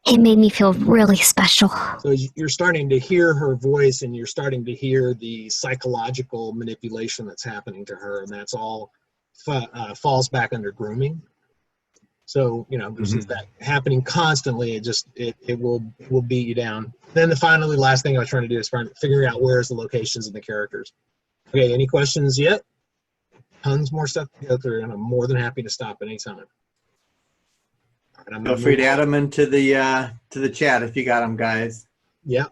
It made me feel really special. So you're starting to hear her voice, and you're starting to hear the psychological manipulation that's happening to her, and that's all falls back under grooming. So, this is that happening constantly. It will beat you down. Then the last thing I was trying to do is figure out where's the locations of the characters. Okay, any questions yet? Tons more stuff to go through, and I'm more than happy to stop anytime. Right, feel free to add them into the chat if you got them, guys. Yeah.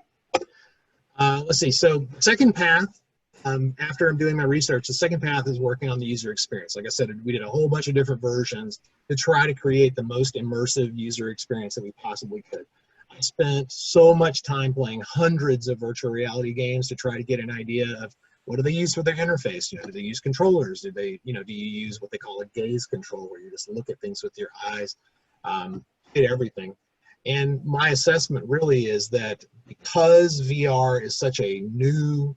Let's see. So second path, after I'm doing my research, the second path is working on the user experience. Like I said, we did a whole bunch of different versions to try to create the most immersive user experience that we possibly could. I spent so much time playing hundreds of virtual reality games to try to get an idea of what do they use for their interface. You know, do they use controllers? Do they, you know, do you use what they call a gaze control, where you just look at things with your eyes, did everything. And my assessment really is that because VR is such a new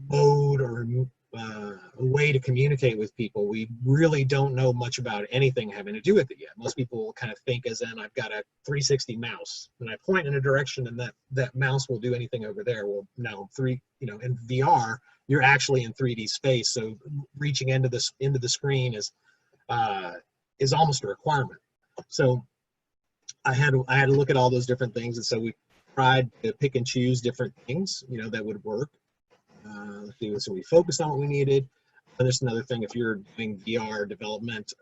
mode or a way to communicate with people, we really don't know much about anything having to do with it yet. Most people kind of think as in, I've got a 360 mouse and I point in a direction and that mouse will do anything over there. Well, no, in VR, you're actually in 3D space. So reaching into the screen is almost a requirement. So I had to look at all those different things. And so we tried to pick and choose different things, you know, that would work. So we focused on what we needed. And there's another thing, if you're doing VR development,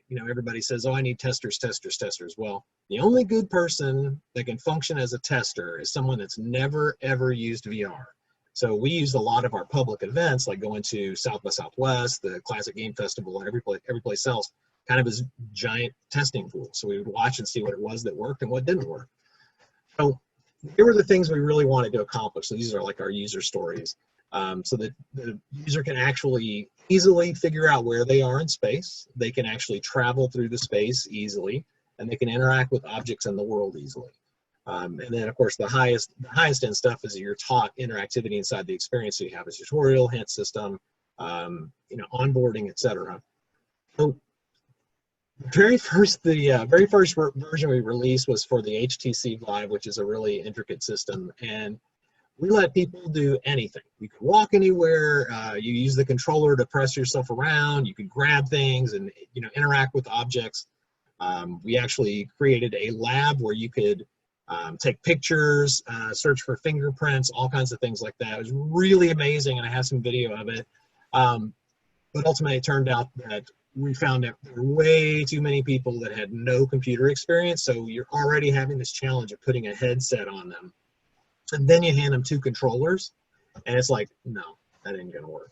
you know, everybody says, oh, I need testers. Well, the only good person that can function as a tester is someone that's never, ever used VR. So we used a lot of our public events, like going to South by Southwest, the Classic Game Festival, and every place else, kind of as giant testing pools. So we would watch and see what it was that worked and what didn't work. So here were the things we really wanted to accomplish. So these are like our user stories. So that the user can actually easily figure out where they are in space. They can actually travel through the space easily, and they can interact with objects in the world easily. And then, of course, the highest end stuff is you're taught interactivity inside the experience. So you have a tutorial, hint system, you know, onboarding, etc. So the very first version we released was for the HTC Vive, which is a really intricate system, and we let people do anything. You can walk anywhere. You use the controller to press yourself around. You can grab things and, you know, interact with objects. We actually created a lab where you could take pictures, search for fingerprints, all kinds of things like that. It was really amazing, and I have some video of it. But ultimately, it turned out that we found that there were way too many people that had no computer experience. So you're already having this challenge of putting a headset on them. And then you hand them two controllers, and it's like, no, that ain't gonna work.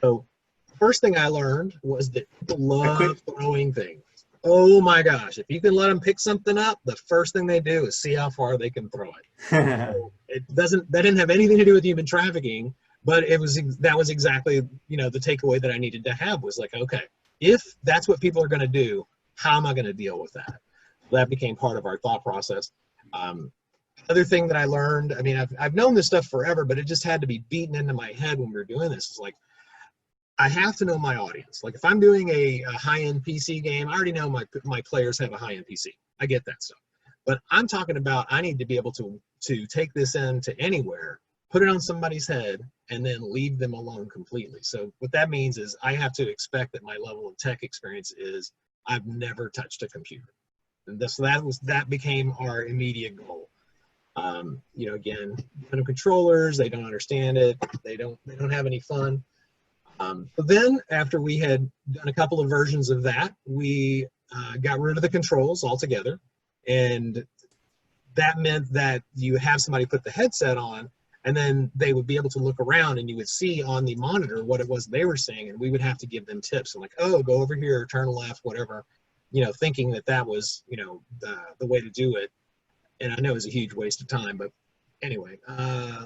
So the first thing I learned was that people love throwing things. Oh my gosh, if you can let them pick something up, the first thing they do is see how far they can throw it. So that didn't have anything to do with human trafficking, but that was exactly, you know, the takeaway that I needed to have was like, okay, if that's what people are gonna do, how am I gonna deal with that? That became part of our thought process. Other thing that I learned, I mean, I've known this stuff forever, but it just had to be beaten into my head when we were doing this. It's like, I have to know my audience. Like if I'm doing a high-end PC game, I already know my players have a high-end PC. I get that stuff. But I'm talking about, I need to be able to take this into anywhere, put it on somebody's head, and then leave them alone completely. So what that means is I have to expect that my level of tech experience is I've never touched a computer. And that became our immediate goal. You know, again, controllers, they don't understand it. They don't have any fun. But then after we had done a couple of versions of that, we got rid of the controls altogether. And that meant that you have somebody put the headset on, and then they would be able to look around and you would see on the monitor what it was they were seeing, and we would have to give them tips. I'm like, oh, go over here, turn left, whatever, you know, thinking that was, you know, the way to do it. And I know it was a huge waste of time, but anyway,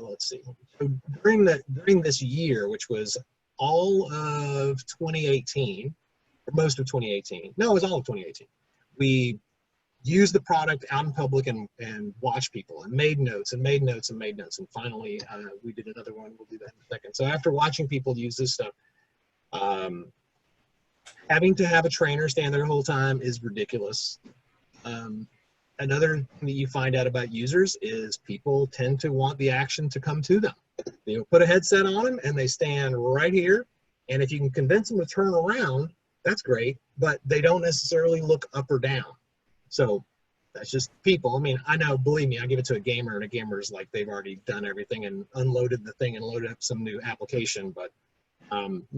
let's see. So during this year, which was all of 2018, or most of 2018, no, it was all of 2018, we used the product out in public and watched people and made notes and made notes and made notes. And finally, we did another one. We'll do that in a second. So after watching people use this stuff, having to have a trainer stand there the whole time is ridiculous. Another thing that you find out about users is people tend to want the action to come to them. You put a headset on them and they stand right here. And if you can convince them to turn around, that's great, but they don't necessarily look up or down. So that's just people. I mean, I know, believe me, I give it to a gamer, and a gamer's like they've already done everything and unloaded the thing and loaded up some new application, but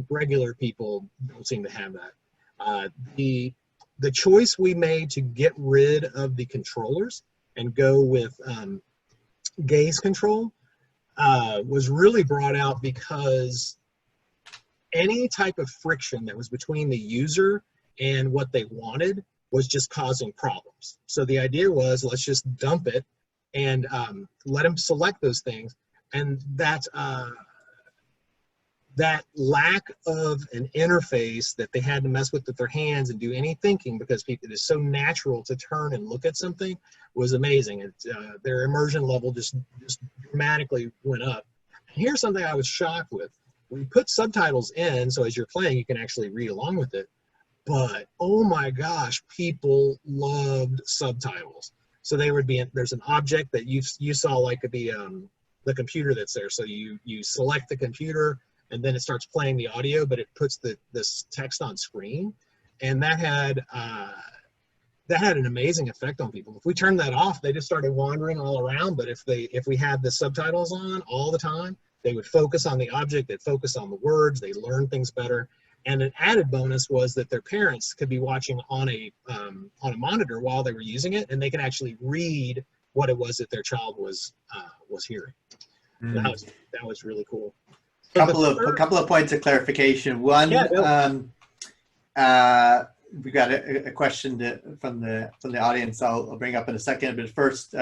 regular people don't seem to have that. The choice we made to get rid of the controllers and go with gaze control was really brought out because any type of friction that was between the user and what they wanted was just causing problems. So the idea was, let's just dump it and let them select those things. And that lack of an interface that they had to mess with their hands and do any thinking, because it is so natural to turn and look at something, was amazing. Their immersion level just dramatically went up. And here's something I was shocked with. We put subtitles in, so as you're playing, you can actually read along with it. But oh my gosh, people loved subtitles. So there's an object that you saw, like the computer that's there. So you select the computer, and then it starts playing the audio, but it puts this text on screen, and that had an amazing effect on people. If we turned that off, they just started wandering all around. But if we had the subtitles on all the time, they would focus on the object, they'd focus on the words, they learn things better. And an added bonus was that their parents could be watching on a monitor while they were using it, and they could actually read what it was that their child was hearing. That was really cool. So a couple of points of clarification. One, we got a question from the audience. I'll bring up in a second. But first,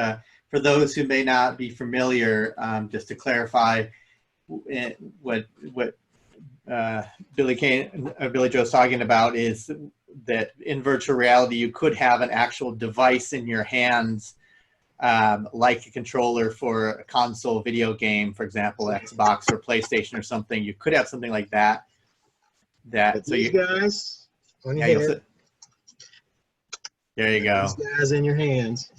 for those who may not be familiar, just to clarify what Billy Joe's talking about is that in virtual reality you could have an actual device in your hands, like a controller for a console video game, for example, Xbox or PlayStation or something. You could have something like that. So you guys, on your head. There you go. These guys in your hands.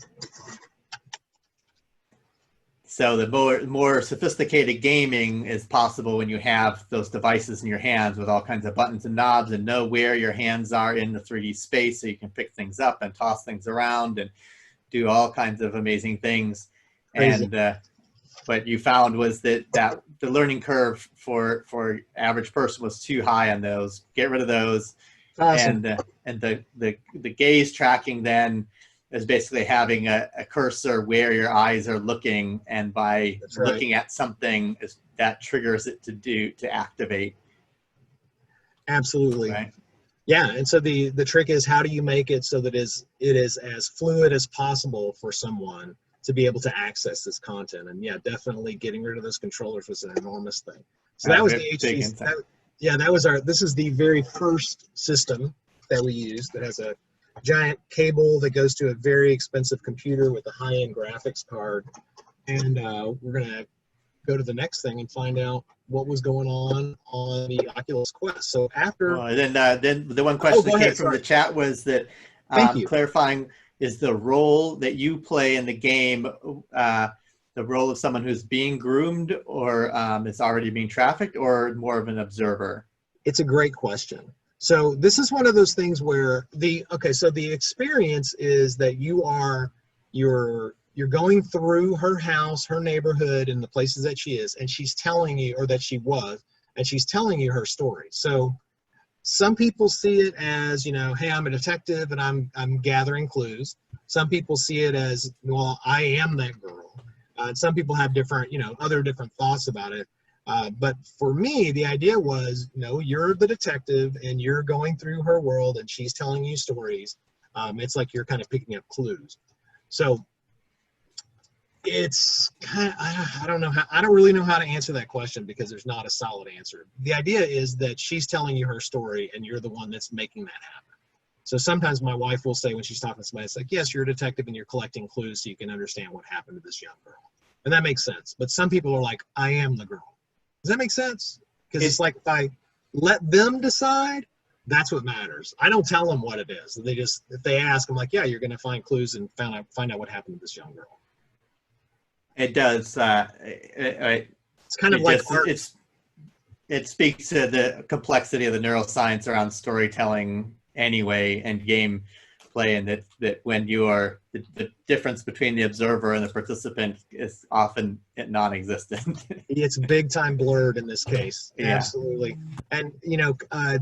So the more sophisticated gaming is possible when you have those devices in your hands with all kinds of buttons and knobs, and know where your hands are in the 3D space, so you can pick things up and toss things around and do all kinds of amazing things. Crazy. And what you found was that the learning curve for average person was too high on those. Get rid of those. Awesome. And the gaze tracking then is basically having a cursor where your eyes are looking, and by looking at something, that triggers it to activate. Absolutely. Right? Yeah, and so the trick is, how do you make it so that it is as fluid as possible for someone to be able to access this content? And yeah, definitely getting rid of those controllers was an enormous thing. So that was the HTC. This is the very first system that we used that has a giant cable that goes to a very expensive computer with a high-end graphics card. And we're gonna go to the next thing and find out what was going on the Oculus Quest. So after, then the one question that came from the chat was that clarifying, is the role that you play in the game the role of someone who's being groomed, or is already being trafficked, or more of an observer? It's a great question. So this is one of those things where the experience is that you're going through her house, her neighborhood, and the places that she is, and she's telling you, or that she was, and she's telling you her story. So some people see it as, hey, I'm a detective and I'm gathering clues. Some people see it as, well, I am that girl. Some people have different, other different thoughts about it. But for me, the idea was, you're the detective and you're going through her world and she's telling you stories. It's like you're kind of picking up clues. So it's kind of, I don't really know how to answer that question, because there's not a solid answer. The idea is that she's telling you her story and you're the one that's making that happen. So sometimes my wife will say, when she's talking to somebody, it's like, yes, you're a detective and you're collecting clues so you can understand what happened to this young girl. And that makes sense. But some people are like, I am the girl. Does that make sense? Because it's like, if I let them decide, that's what matters. I don't tell them what it is. If they ask, I'm like, yeah, you're going to find clues and find out what happened to this young girl. It does. It's kind of like it speaks to the complexity of the neuroscience around storytelling anyway, and game play, and that when you are the difference between the observer and the participant is often non-existent. It's big time blurred in this case. Yeah. Absolutely. And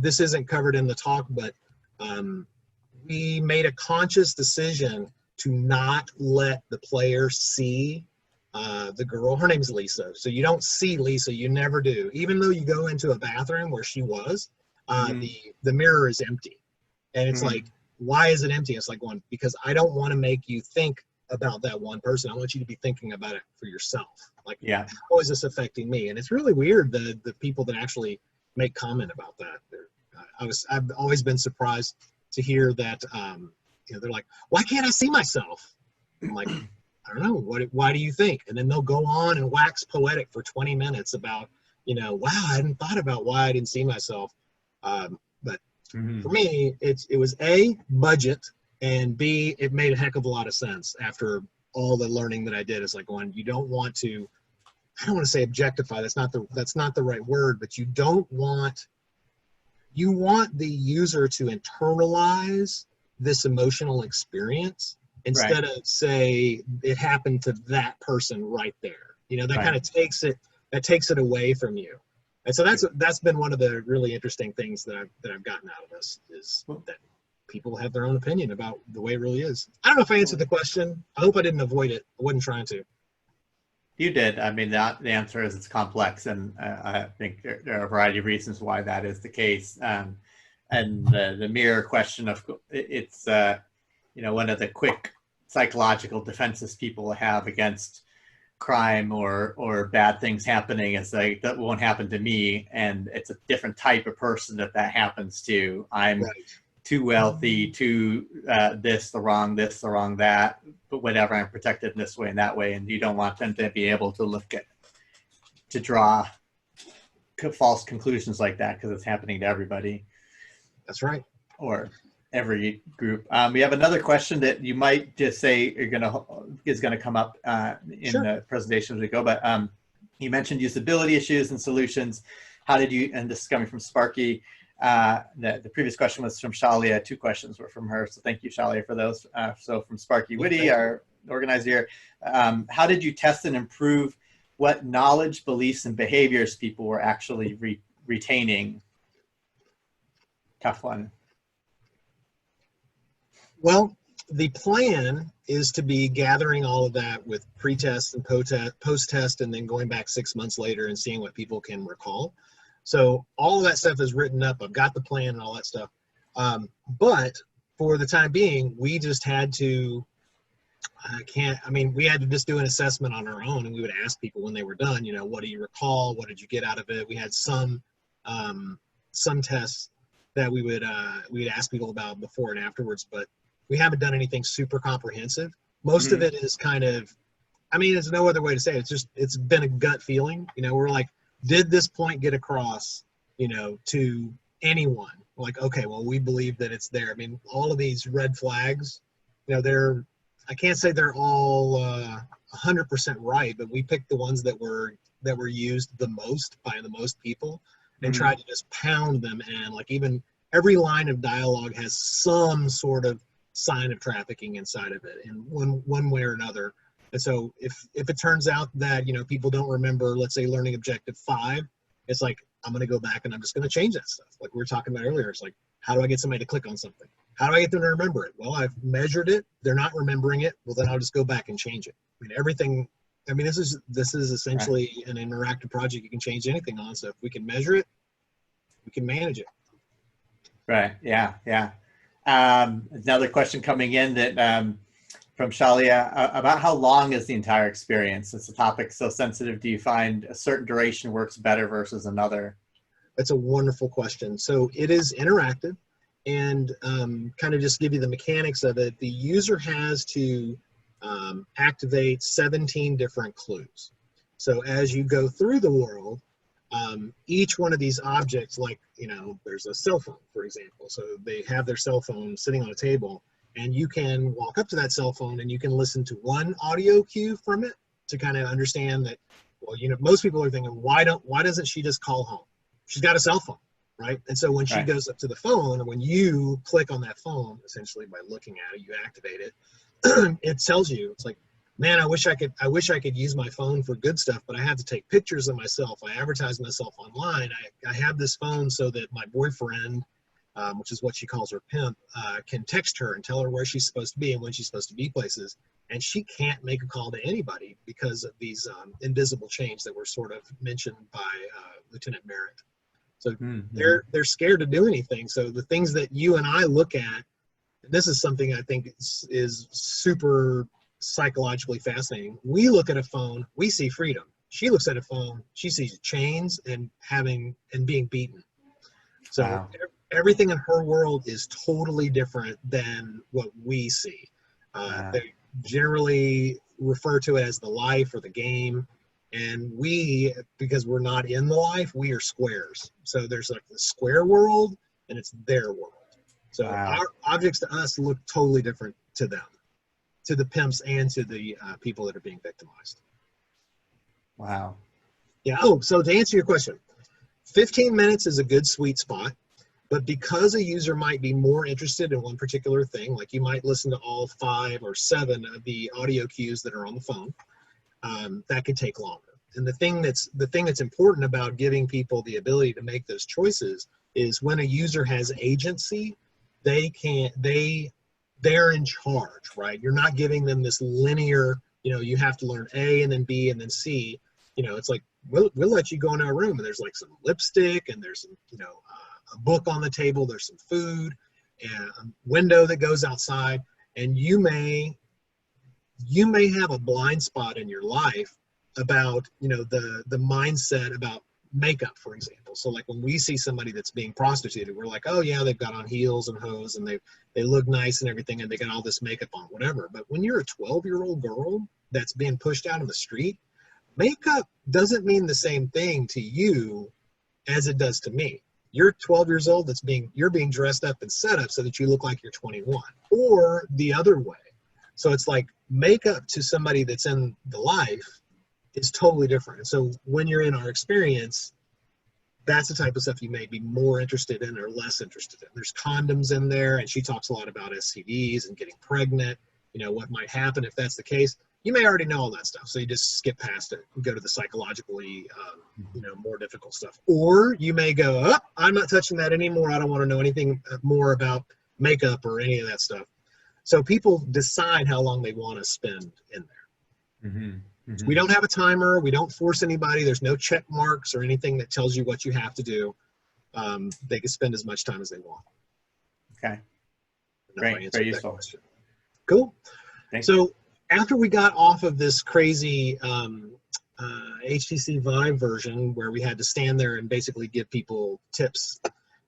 this isn't covered in the talk, but we made a conscious decision to not let the player see the girl. Her name's Lisa. So you don't see Lisa, you never do. Even though you go into a bathroom where she was, the mirror is empty. And it's like, why is it empty? It's like, because I don't want to make you think about that one person. I want you to be thinking about it for yourself. Like, Yeah. how is this affecting me? And it's really weird, the people that actually make comment about that. I've always been surprised to hear that, they're like, why can't I see myself? I'm like, I don't know. Why do you think? And then they'll go on and wax poetic for 20 minutes about, wow, I hadn't thought about why I didn't see myself. But for me, it was A, budget, and B, it made a heck of a lot of sense after all the learning that I did. It's like going, you don't want to, I don't want to say objectify. That's not the right word, but you want the user to internalize this emotional experience instead of say it happened to that person right there. That kind of takes it away from you. And so that's been one of the really interesting things that I've gotten out of this, is that people have their own opinion about the way it really is. I don't know if I answered the question. I hope I didn't avoid it. I wasn't trying to. You did. I mean, the answer is it's complex, and I think there are a variety of reasons why that is the case. And the mirror question of it's one of the quick psychological defenses people have against crime or bad things happening is like, that won't happen to me, and it's a different type of person that happens to. I'm too wealthy, too this, the wrong that, but whatever, I'm protected in this way and that way, and you don't want them to be able to draw false conclusions like that, because it's happening to everybody. That's right. Or every group. We have another question that you might just say is gonna come up in the presentation as we go, but you mentioned usability issues and solutions. How did you, and this is coming from Sparky, the previous question was from Shalia. 2 questions were from her, so thank you, Shalia, for those. So from Sparky Whitty, our organizer here, how did you test and improve what knowledge, beliefs, and behaviors people were actually retaining? Tough one. Well, the plan is to be gathering all of that with pre-test and post-test, and then going back 6 months later and seeing what people can recall. So all of that stuff is written up. I've got the plan and all that stuff. But for the time being, we just had to, we had to just do an assessment on our own, and we would ask people when they were done, what do you recall? What did you get out of it? We had some tests that we'd ask people about before and afterwards, but we haven't done anything super comprehensive. Most of it is kind of, there's no other way to say it. It's been a gut feeling. We're like, did this point get across, to anyone? We're like, okay, well, we believe that it's there. All of these red flags, I can't say they're all 100% right, but we picked the ones that were used the most by the most people, and tried to just pound them in. Like, even every line of dialogue has some sort of sign of trafficking inside of it in one way or another. And so if it turns out that, people don't remember, let's say, learning objective 5, it's like, I'm going to go back and I'm just going to change that stuff. Like we were talking about earlier, it's like, how do I get somebody to click on something? How do I get them to remember it? Well, I've measured it. They're not remembering it. Well, then I'll just go back and change it. Everything, this is essentially an interactive project you can change anything on. So if we can measure it, we can manage it. Right. Yeah. Yeah. Another question coming in that from Shalia about how long is the entire experience? It's a topic so sensitive. Do you find a certain duration works better versus another? That's a wonderful question. So it is interactive, and kind of just give you the mechanics of it. The user has to activate 17 different clues. So as you go through the world, each one of these objects, like, there's a cell phone, for example. So they have their cell phone sitting on a table, and you can walk up to that cell phone and you can listen to one audio cue from it to kind of understand that, well, most people are thinking, why doesn't she just call home? She's got a cell phone, right? And so when she goes up to the phone, and when you click on that phone, essentially by looking at it, you activate it, it tells you, it's like, man, I wish I could use my phone for good stuff, but I have to take pictures of myself. I advertise myself online. I have this phone so that my boyfriend, which is what she calls her pimp, can text her and tell her where she's supposed to be and when she's supposed to be places. And she can't make a call to anybody because of these invisible chains that were sort of mentioned by Lieutenant Merritt. So they're scared to do anything. So the things that you and I look at, this is something I think is super psychologically fascinating. We look at a phone, we see freedom. She looks at a phone, she sees chains and being beaten. So Wow. everything in her world is totally different than what we see. Wow. They generally refer to it as the life or the game. And we, because we're not in the life, we are squares. So there's like the square world and it's their world. So Wow. our objects to us look totally different to them, to the pimps and to the people that are being victimized. Wow. Yeah. Oh, so to answer your question, 15 minutes is a good sweet spot. But because a user might be more interested in one particular thing, like you might listen to all 5 or 7 of the audio cues that are on the phone, that could take longer. And the thing that's important about giving people the ability to make those choices is when a user has agency, they're in charge, right? You're not giving them this linear, you have to learn A and then B and then C. It's like we'll let you go into a room and there's like some lipstick and there's some, a book on the table, there's some food and a window that goes outside, and you may have a blind spot in your life about the mindset about makeup, for example. So like when we see somebody that's being prostituted, we're like, oh yeah, they've got on heels and hose and they look nice and everything and they got all this makeup on, whatever. But when you're a 12-year-old girl that's being pushed out on the street, makeup doesn't mean the same thing to you as it does to me. You're 12 years old, you're being dressed up and set up so that you look like you're 21, or the other way. So it's like makeup to somebody that's in the life is totally different. So when you're in our experience, that's the type of stuff you may be more interested in or less interested in. There's condoms in there, and she talks a lot about STDs and getting pregnant, what might happen if that's the case. You may already know all that stuff, so you just skip past it and go to the psychologically, more difficult stuff. Or you may go, oh, I'm not touching that anymore. I don't want to know anything more about makeup or any of that stuff. So people decide how long they want to spend in there. Mm-hmm. Mm-hmm. We don't have a timer. We don't force anybody. There's no check marks or anything that tells you what you have to do. They can spend as much time as they want. Okay. Great. Very useful. Question. Cool. Thanks. So after we got off of this crazy HTC Vive version where we had to stand there and basically give people tips,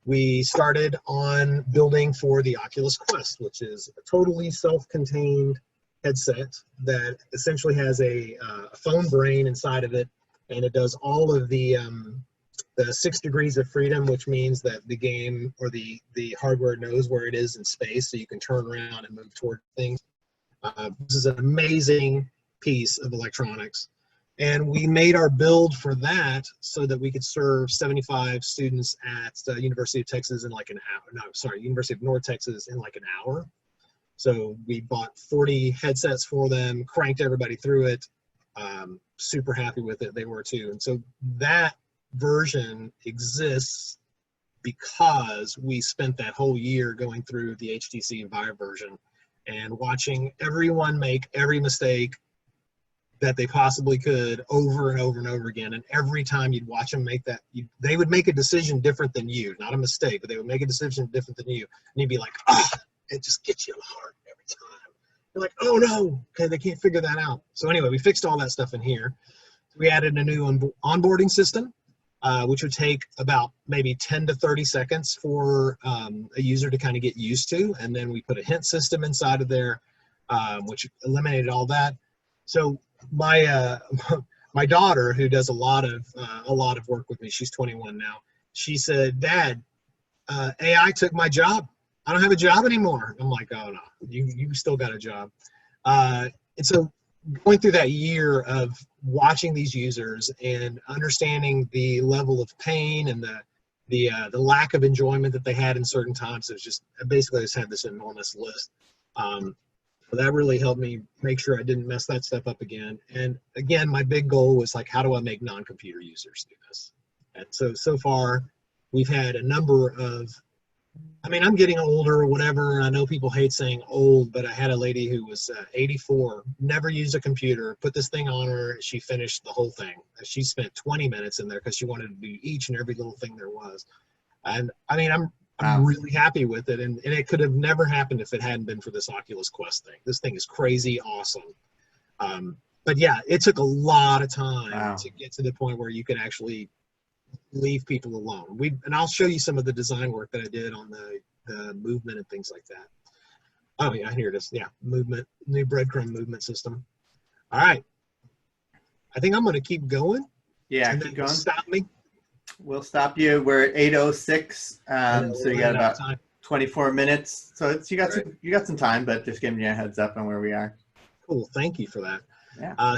we started on building for the Oculus Quest, which is a totally self-contained headset that essentially has a phone brain inside of it, and it does all of the 6 degrees of freedom, which means that the game or the hardware knows where it is in space, so you can turn around and move toward things. This is an amazing piece of electronics. And we made our build for that so that we could serve 75 students at the University of Texas in like an hour. No, sorry, University of North Texas in like an hour. So we bought 40 headsets for them, cranked everybody through it. Super happy with it. They were too. And so that version exists because we spent that whole year going through the HTC Vive version and watching everyone make every mistake that they possibly could over and over and over again. And every time you'd watch them make that, they would make a decision different than you, not a mistake, but they would make a decision different than you. And you'd be like, it just gets you in the heart every time. You're like, oh no, okay, they can't figure that out. So anyway, we fixed all that stuff in here. We added a new onboarding system, which would take about maybe 10 to 30 seconds for a user to kind of get used to. And then we put a hint system inside of there, which eliminated all that. So my daughter, who does a lot of work with me, she's 21 now, she said, Dad, AI took my job. I don't have a job anymore. I'm like, oh no, you still got a job. And so going through that year of watching these users and understanding the level of pain and the lack of enjoyment that they had in certain times, it was just basically I just had this enormous list. So that really helped me make sure I didn't mess that stuff up again. And again, my big goal was like, how do I make non-computer users do this? And so far, we've had a number of, I'm getting older or whatever, and I know people hate saying old, but I had a lady who was 84, never used a computer, put this thing on her, she finished the whole thing. She spent 20 minutes in there because she wanted to do each and every little thing there was. And I'm I'm really happy with it. And it could have never happened if it hadn't been for this Oculus Quest thing. This thing is crazy awesome. But yeah, it took a lot of time to get to the point where you could actually leave people alone. And I'll show you some of the design work that I did on the movement and things like that. Oh yeah, here it is. Yeah, movement, new breadcrumb movement system. All right. I think I'm going to keep going. Yeah, and keep then going. Stop me. We'll stop you. We're at 8:06, so you got about 24 minutes. So you got some time, but just giving you a heads up on where we are. Cool. Thank you for that. Yeah.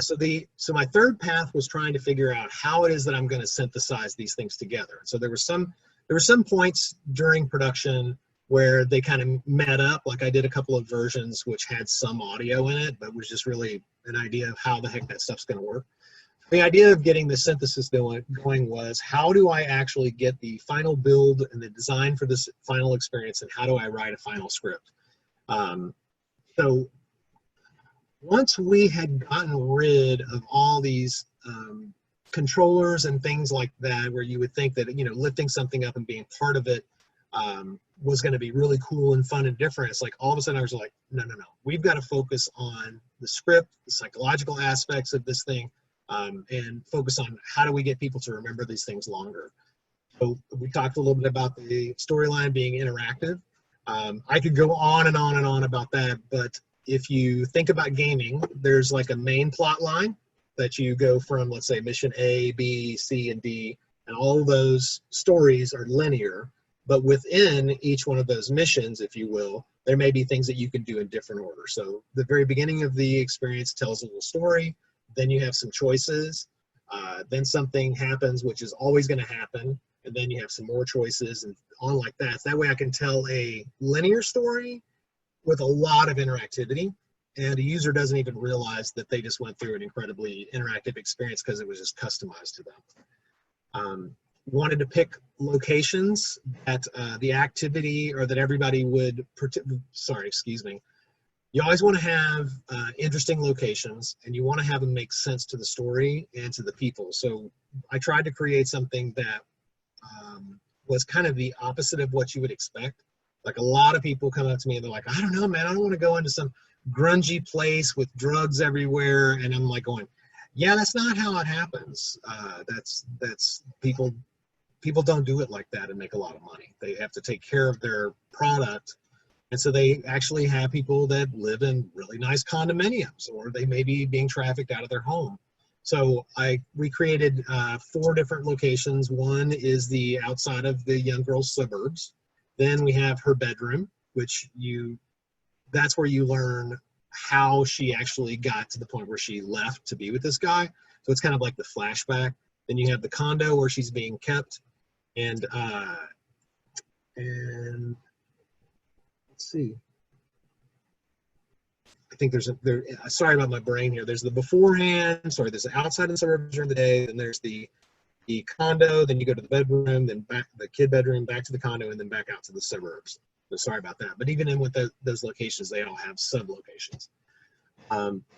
So my third path was trying to figure out how it is that I'm going to synthesize these things together. So there were some points during production where they kind of met up. Like I did a couple of versions which had some audio in it, but was just really an idea of how the heck that stuff's going to work. The idea of getting the synthesis going was, how do I actually get the final build and the design for this final experience, and how do I write a final script? So once we had gotten rid of all these controllers and things like that, where you would think that, you know, lifting something up and being part of it was going to be really cool and fun and different, it's like all of a sudden I was like, no, we've got to focus on the script, the psychological aspects of this thing, and focus on how do we get people to remember these things longer. So we talked a little bit about the storyline being interactive. I could go on and on and on about that, but if you think about gaming, there's like a main plot line that you go from, let's say, mission A, B, C, and D, and all of those stories are linear, but within each one of those missions, if you will, there may be things that you can do in different order. So the very beginning of the experience tells a little story, then you have some choices, then something happens, which is always going to happen, and then you have some more choices, and on like that. So that way I can tell a linear story with a lot of interactivity, and a user doesn't even realize that they just went through an incredibly interactive experience because it was just customized to them. Wanted to pick locations that the activity, or that everybody would, you always want to have interesting locations, and you want to have them make sense to the story and to the people. So I tried to create something that was kind of the opposite of what you would expect. Like a lot of people come up to me and they're like, I don't know, man, I don't want to go into some grungy place with drugs everywhere. And I'm like going, yeah, that's not how it happens. That's people don't do it like that and make a lot of money. They have to take care of their product. And so they actually have people that live in really nice condominiums, or they may be being trafficked out of their home. So we created 4 different locations. One is the outside of the young girl's suburbs. Then we have her bedroom, which that's where you learn how she actually got to the point where she left to be with this guy. So it's kind of like the flashback. Then you have the condo where she's being kept. And let's see. I think sorry about my brain here. There's the beforehand, there's the outside and suburbs during the day, then there's the condo, then you go to the bedroom, then back the kid bedroom, back to the condo, and then back out to the suburbs. So sorry about that. But even in with those locations, they all have sub-locations.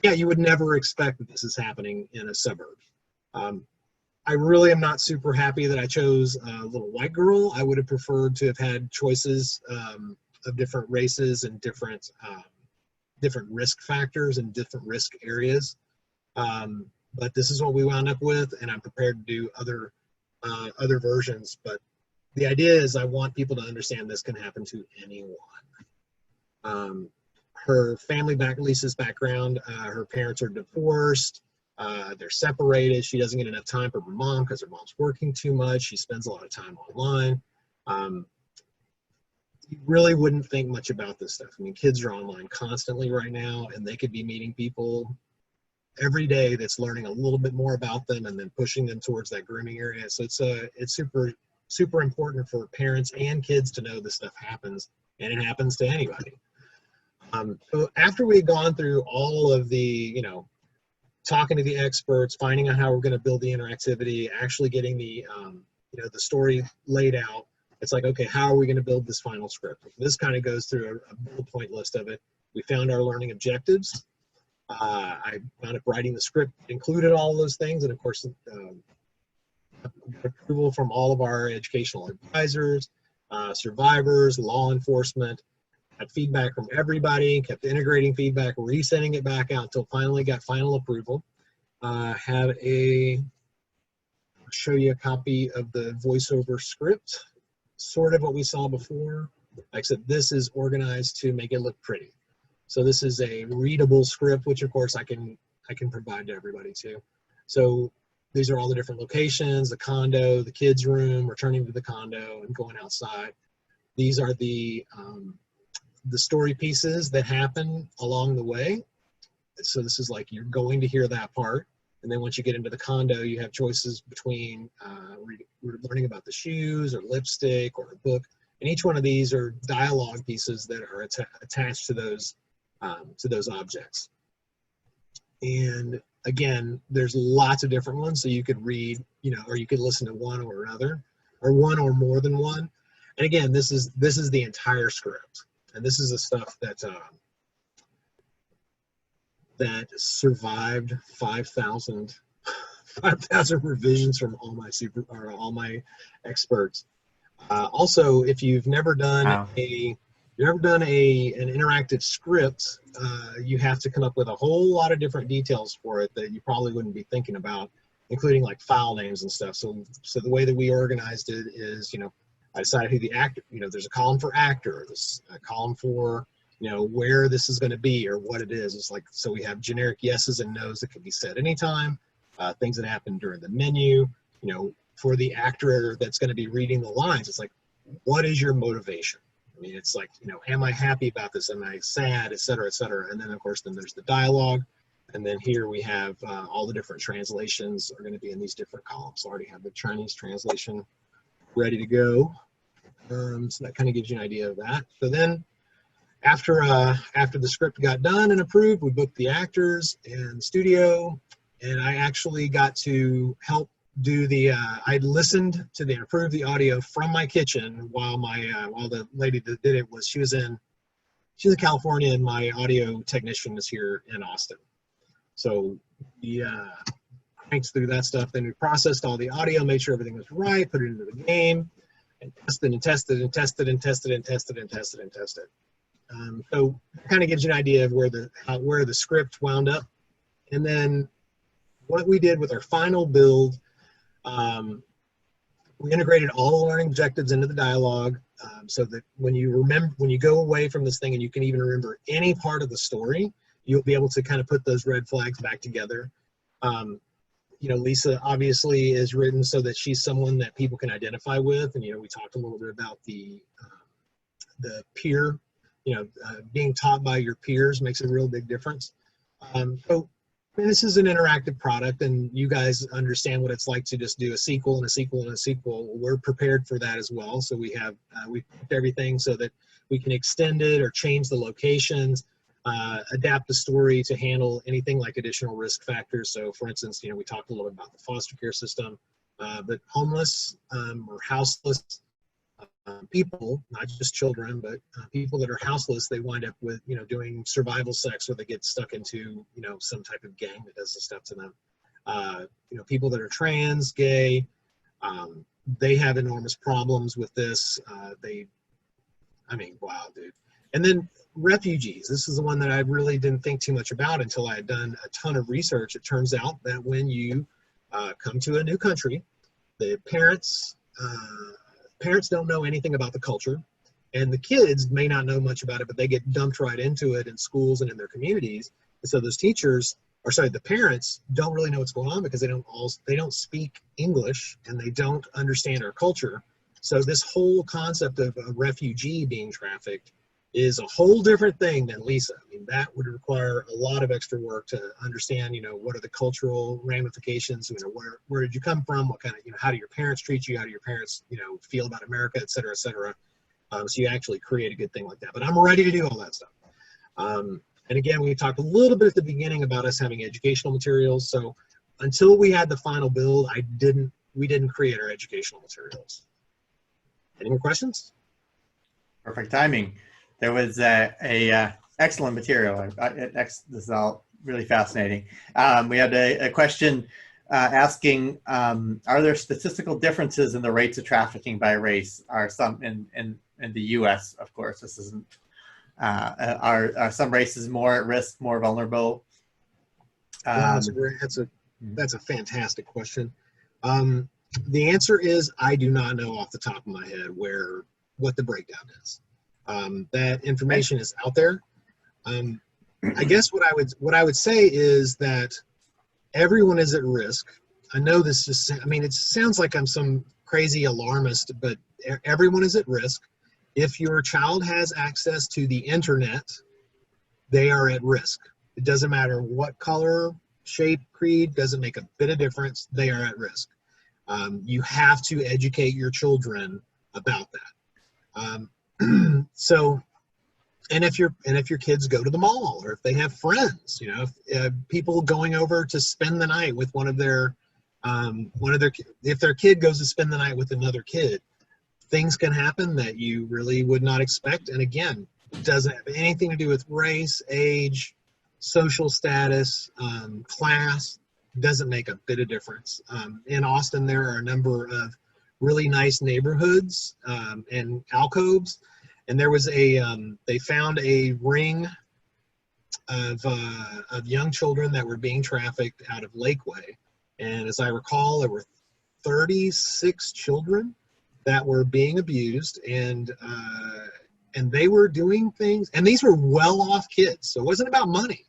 Yeah, you would never expect that this is happening in a suburb. I really am not super happy that I chose a little white girl. I would have preferred to have had choices of different races and different risk factors and different risk areas. But this is what we wound up with, and I'm prepared to do other versions. But the idea is I want people to understand this can happen to anyone. Her family Lisa's background, her parents are divorced. They're separated. She doesn't get enough time for her mom because her mom's working too much. She spends a lot of time online. You really wouldn't think much about this stuff. I mean, kids are online constantly right now, and they could be meeting people every day that's learning a little bit more about them and then pushing them towards that grooming area. So it's super important for parents and kids to know this stuff happens, and it happens to anybody. So after we had gone through all of the, talking to the experts, finding out how we're going to build the interactivity, actually getting the story laid out, it's like, okay, how are we going to build this final script? This kind of goes through a bullet point list of it. We found our learning objectives. I wound up writing the script, included all those things, and of course, approval from all of our educational advisors. survivors, law enforcement. Had feedback from everybody, kept integrating feedback, resending it back out until finally got final approval. I'll show you a copy of the voiceover script, sort of what we saw before, except this is organized to make it look pretty. So this is a readable script, which of course I can provide to everybody too. So these are all the different locations, the condo, the kids' room, returning to the condo, and going outside. These are the story pieces that happen along the way. So this is like, you're going to hear that part. And then once you get into the condo, you have choices between learning about the shoes or lipstick or a book. And each one of these are dialogue pieces that are attached to those objects. And again, there's lots of different ones. So you could read, or you could listen to one or another, or one or more than one. And again, this is the entire script. And this is the stuff that that survived 5,000 revisions from all my experts. Also, if you've never done Wow. an interactive script, you have to come up with a whole lot of different details for it that you probably wouldn't be thinking about, including like file names and stuff. So the way that we organized it is, I decided who the actor, there's a column for actor, there's a column for, where this is going to be or what it is. It's like, so we have generic yeses and nos that can be said anytime, things that happen during the menu, for the actor that's going to be reading the lines. It's like, what is your motivation? I mean, it's like, am I happy about this? Am I sad, et cetera, et cetera. And then of course, then there's the dialogue. And then here we have all the different translations are going to be in these different columns. So I already have the Chinese translation ready to go. So that kind of gives you an idea of that. So then after the script got done and approved, we booked the actors and studio, and I actually got to help do I listened to and approved the audio from my kitchen while the lady that did it she's in California, and my audio technician is here in Austin. So we cranked through that stuff. Then we processed all the audio, made sure everything was right, put it into the game, and tested and tested and tested and tested and tested and tested and tested. So it kind of gives you an idea of where the script wound up. And then what we did with our final build, we integrated all the learning objectives into the dialogue, so that when you go away from this thing and you can even remember any part of the story, you'll be able to kind of put those red flags back together. Lisa obviously is written so that she's someone that people can identify with. And, we talked a little bit about the peer, being taught by your peers makes a real big difference. So this is an interactive product, and you guys understand what it's like to just do a sequel and a sequel and a sequel. We're prepared for that as well. So we picked everything so that we can extend it or change the locations, adapt the story to handle anything like additional risk factors. So for instance, we talked a little bit about the foster care system, but homeless or houseless people, not just children, but people that are houseless, they wind up with, doing survival sex, or they get stuck into, some type of gang that does this stuff to them. People that are trans, gay, they have enormous problems with this. Wow, dude. And then refugees. This is the one that I really didn't think too much about until I had done a ton of research. It turns out that when you come to a new country, the parents don't know anything about the culture, and the kids may not know much about it, but they get dumped right into it in schools and in their communities. And so those the parents don't really know what's going on because they don't speak English and they don't understand our culture. So this whole concept of a refugee being trafficked is a whole different thing than Lisa. I mean, that would require a lot of extra work to understand, what are the cultural ramifications, where did you come from, what kind of, how do your parents treat you, how do your parents, feel about America, et cetera, et cetera. So you actually create a good thing like that. But I'm ready to do all that stuff. And again, we talked a little bit at the beginning about us having educational materials. So until we had the final build, we didn't create our educational materials. Any more questions? Perfect timing. There was a excellent material. This is all really fascinating. We had a question asking, are there statistical differences in the rates of trafficking by race? Are some in the U.S., of course, this isn't, are some races more at risk, more vulnerable? Wow, that's a fantastic question. The answer is I do not know off the top of my head what the breakdown is. That information is out there. I guess what I would say is that everyone is at risk. I know this is, I mean, it sounds like I'm some crazy alarmist, but everyone is at risk. If your child has access to the internet, they are at risk. It doesn't matter what color, shape, creed, doesn't make a bit of difference. They are at risk. You have to educate your children about that. So, and if your kids go to the mall, or if they have friends, you know, people going over to spend the night with if their kid goes to spend the night with another kid, things can happen that you really would not expect. And again, it doesn't have anything to do with race, age, social status, class. Doesn't make a bit of difference. In Austin, there are a number of really nice neighborhoods and alcoves, and there was they found a ring of young children that were being trafficked out of Lakeway. And as I recall, there were 36 children that were being abused, and they were doing things, and these were well-off kids, so it wasn't about money.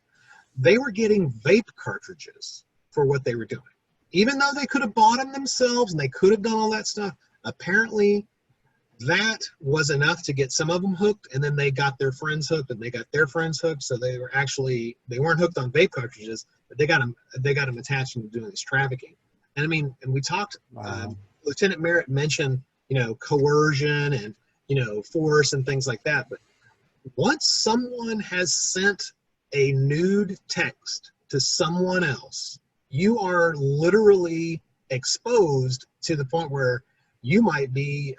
They were getting vape cartridges for what they were doing. Even though they could have bought them themselves and they could have done all that stuff, apparently that was enough to get some of them hooked, and then they got their friends hooked, and they got their friends hooked, so they weren't hooked on vape cartridges, but they got them attached into doing this trafficking. And I mean, and we talked, Wow. Lieutenant Merritt mentioned, you know, coercion and, you know, force and things like that, but once someone has sent a nude text to someone else, you are literally exposed to the point where you might be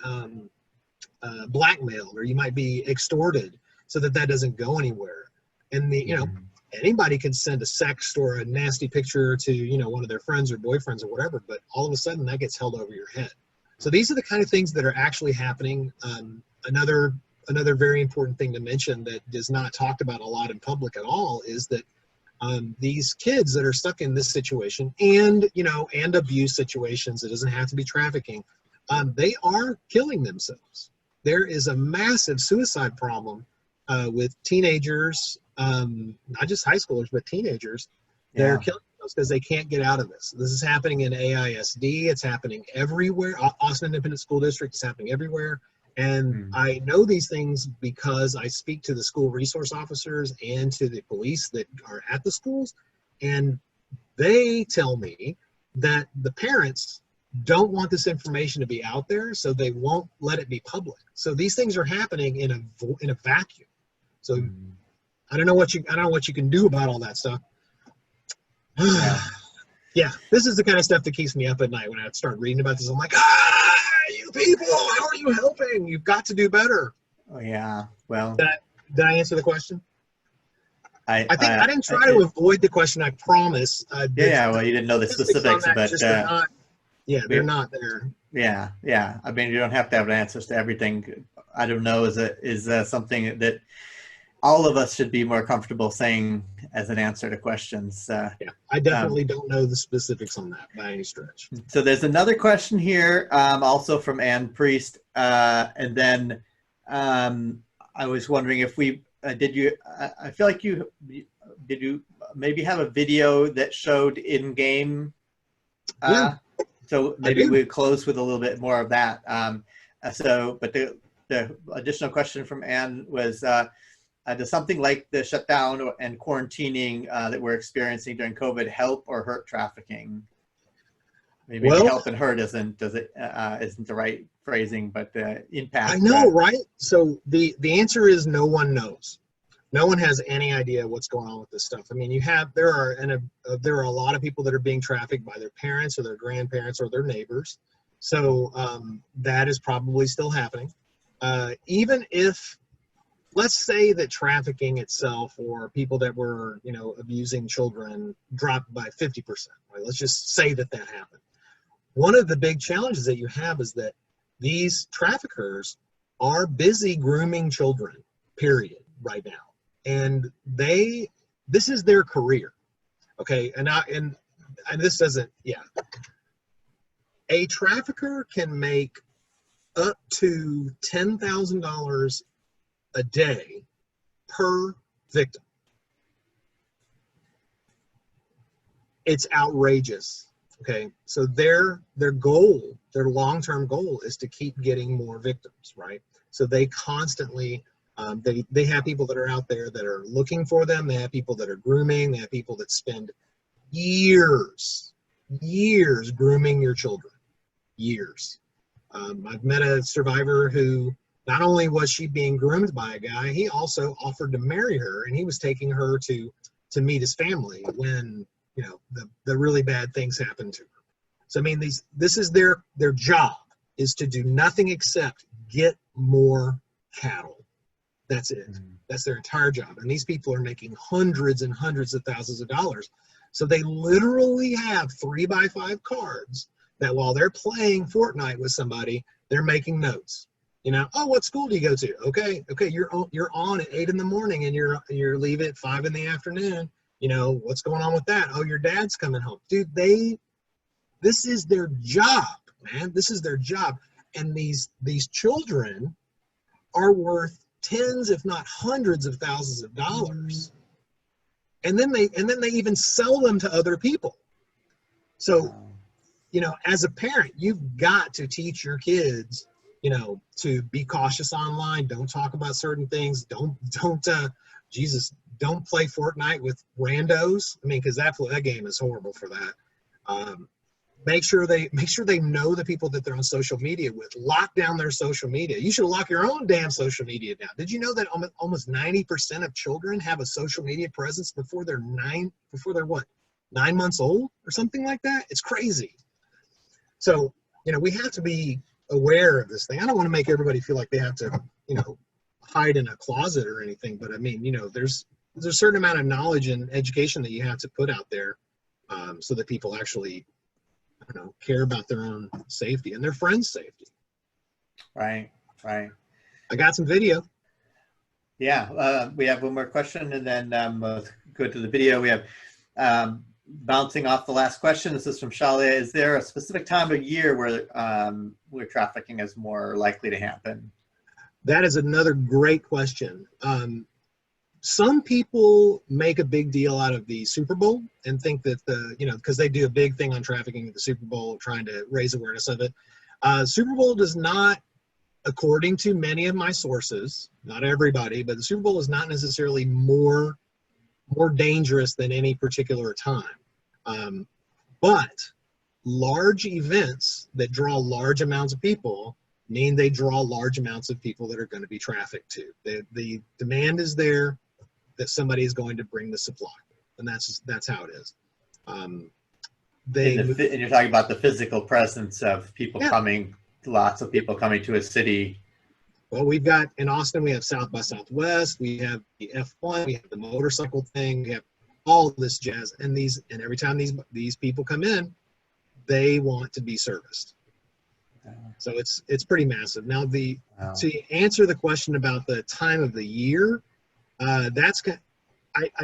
blackmailed, or you might be extorted, so that doesn't go anywhere. And you know, anybody can send a sext or a nasty picture to, you know, one of their friends or boyfriends or whatever, but all of a sudden that gets held over your head. So these are the kind of things that are actually happening. Another very important thing to mention that is not talked about a lot in public at all is that these kids that are stuck in this situation, and, you know, and abuse situations, it doesn't have to be trafficking, they are killing themselves. There is a massive suicide problem with teenagers, not just high schoolers, but teenagers. They're killing themselves because they can't get out of this. This is happening in AISD. It's happening everywhere. Austin Independent School District is happening everywhere. And I know these things because I speak to the school resource officers and to the police that are at the schools, and they tell me that the parents don't want this information to be out there, so they won't let it be public. So these things are happening in a vacuum. So I don't know what you can do about all that stuff. Yeah, this is the kind of stuff that keeps me up at night when I start reading about this. I'm like, you people, how are you helping? You've got to do better. Oh yeah. Well, did I answer the question? I think I didn't try to avoid the question. I promise. Yeah. Well, you didn't know the specifics, but they're not there. Yeah. I mean, you don't have to have answers to everything. I don't know. Is something that all of us should be more comfortable saying as an answer to questions. I definitely don't know the specifics on that by any stretch. So there's another question here, also from Ann Priest, and then I was wondering if we I feel like did you maybe have a video that showed in-game? So maybe we close with a little bit more of that. But the additional question from Ann was, does something like the shutdown and quarantining that we're experiencing during COVID help or hurt trafficking? Maybe help and hurt isn't the right phrasing, but the impact. I know, right? So the answer is no one knows. No one has any idea what's going on with this stuff. I mean, there are a lot of people that are being trafficked by their parents or their grandparents or their neighbors. So that is probably still happening. Even if let's say that trafficking itself or people that were, you know, abusing children dropped by 50%. Right? Let's just say that that happened. One of the big challenges that you have is that these traffickers are busy grooming children, period, right now. And this is their career. Okay, and this doesn't, yeah. A trafficker can make up to $10,000 a day per victim. It's outrageous. Okay, so their goal, their long-term goal is to keep getting more victims, right? So they constantly, they have people that are out there that are looking for them. They have people that are grooming. They have people that spend years grooming your children, years. I've met a survivor who not only was she being groomed by a guy, he also offered to marry her, and he was taking her to meet his family when, you know, the really bad things happened to her. So I mean, this is their job, is to do nothing except get more cattle. That's it. That's their entire job. And these people are making hundreds and hundreds of thousands of dollars. So they literally have 3x5 cards that while they're playing Fortnite with somebody, they're making notes. You know, oh, what school do you go to? Okay, you're on at 8 in the morning and you're leave at 5 in the afternoon. You know, what's going on with that? Oh, your dad's coming home. Dude, this is their job, man. This is their job. And these children are worth tens, if not hundreds of thousands of dollars. And then they even sell them to other people. So, you know, as a parent, you've got to teach your kids, you know, to be cautious online. Don't talk about certain things. Don't play Fortnite with randos. I mean, because that game is horrible for that. Make sure they know the people that they're on social media with. Lock down their social media. You should lock your own damn social media down. Did you know that almost 90% of children have a social media presence before they're 9 months old or something like that? It's crazy. So, you know, we have to be aware of this thing. I don't want to make everybody feel like they have to, you know, hide in a closet or anything, but I mean, you know, there's a certain amount of knowledge and education that you have to put out there, so that people actually, I don't know, care about their own safety and their friends' safety. Right. I got some video. Yeah, we have one more question, and then we'll go to the video. We have bouncing off the last question. This is from Shalia. Is there a specific time of year where trafficking is more likely to happen? That is another great question. Some people make a big deal out of the Super Bowl and think that because they do a big thing on trafficking at the Super Bowl, trying to raise awareness of it. Super Bowl does not, according to many of my sources, not everybody, but the Super Bowl is not necessarily more dangerous than any particular time. But large events that draw large amounts of people mean they draw large amounts of people that are going to be trafficked to. The demand is there that somebody is going to bring the supply, and that's how it is. And you're talking about the physical presence of people coming, lots of people coming to a city. Well, we've got in Austin, we have South by Southwest, we have the F1, we have the motorcycle thing, we have all this jazz, and every time these people come in, they want to be serviced. So it's pretty massive. Now to answer the question about the time of the year, I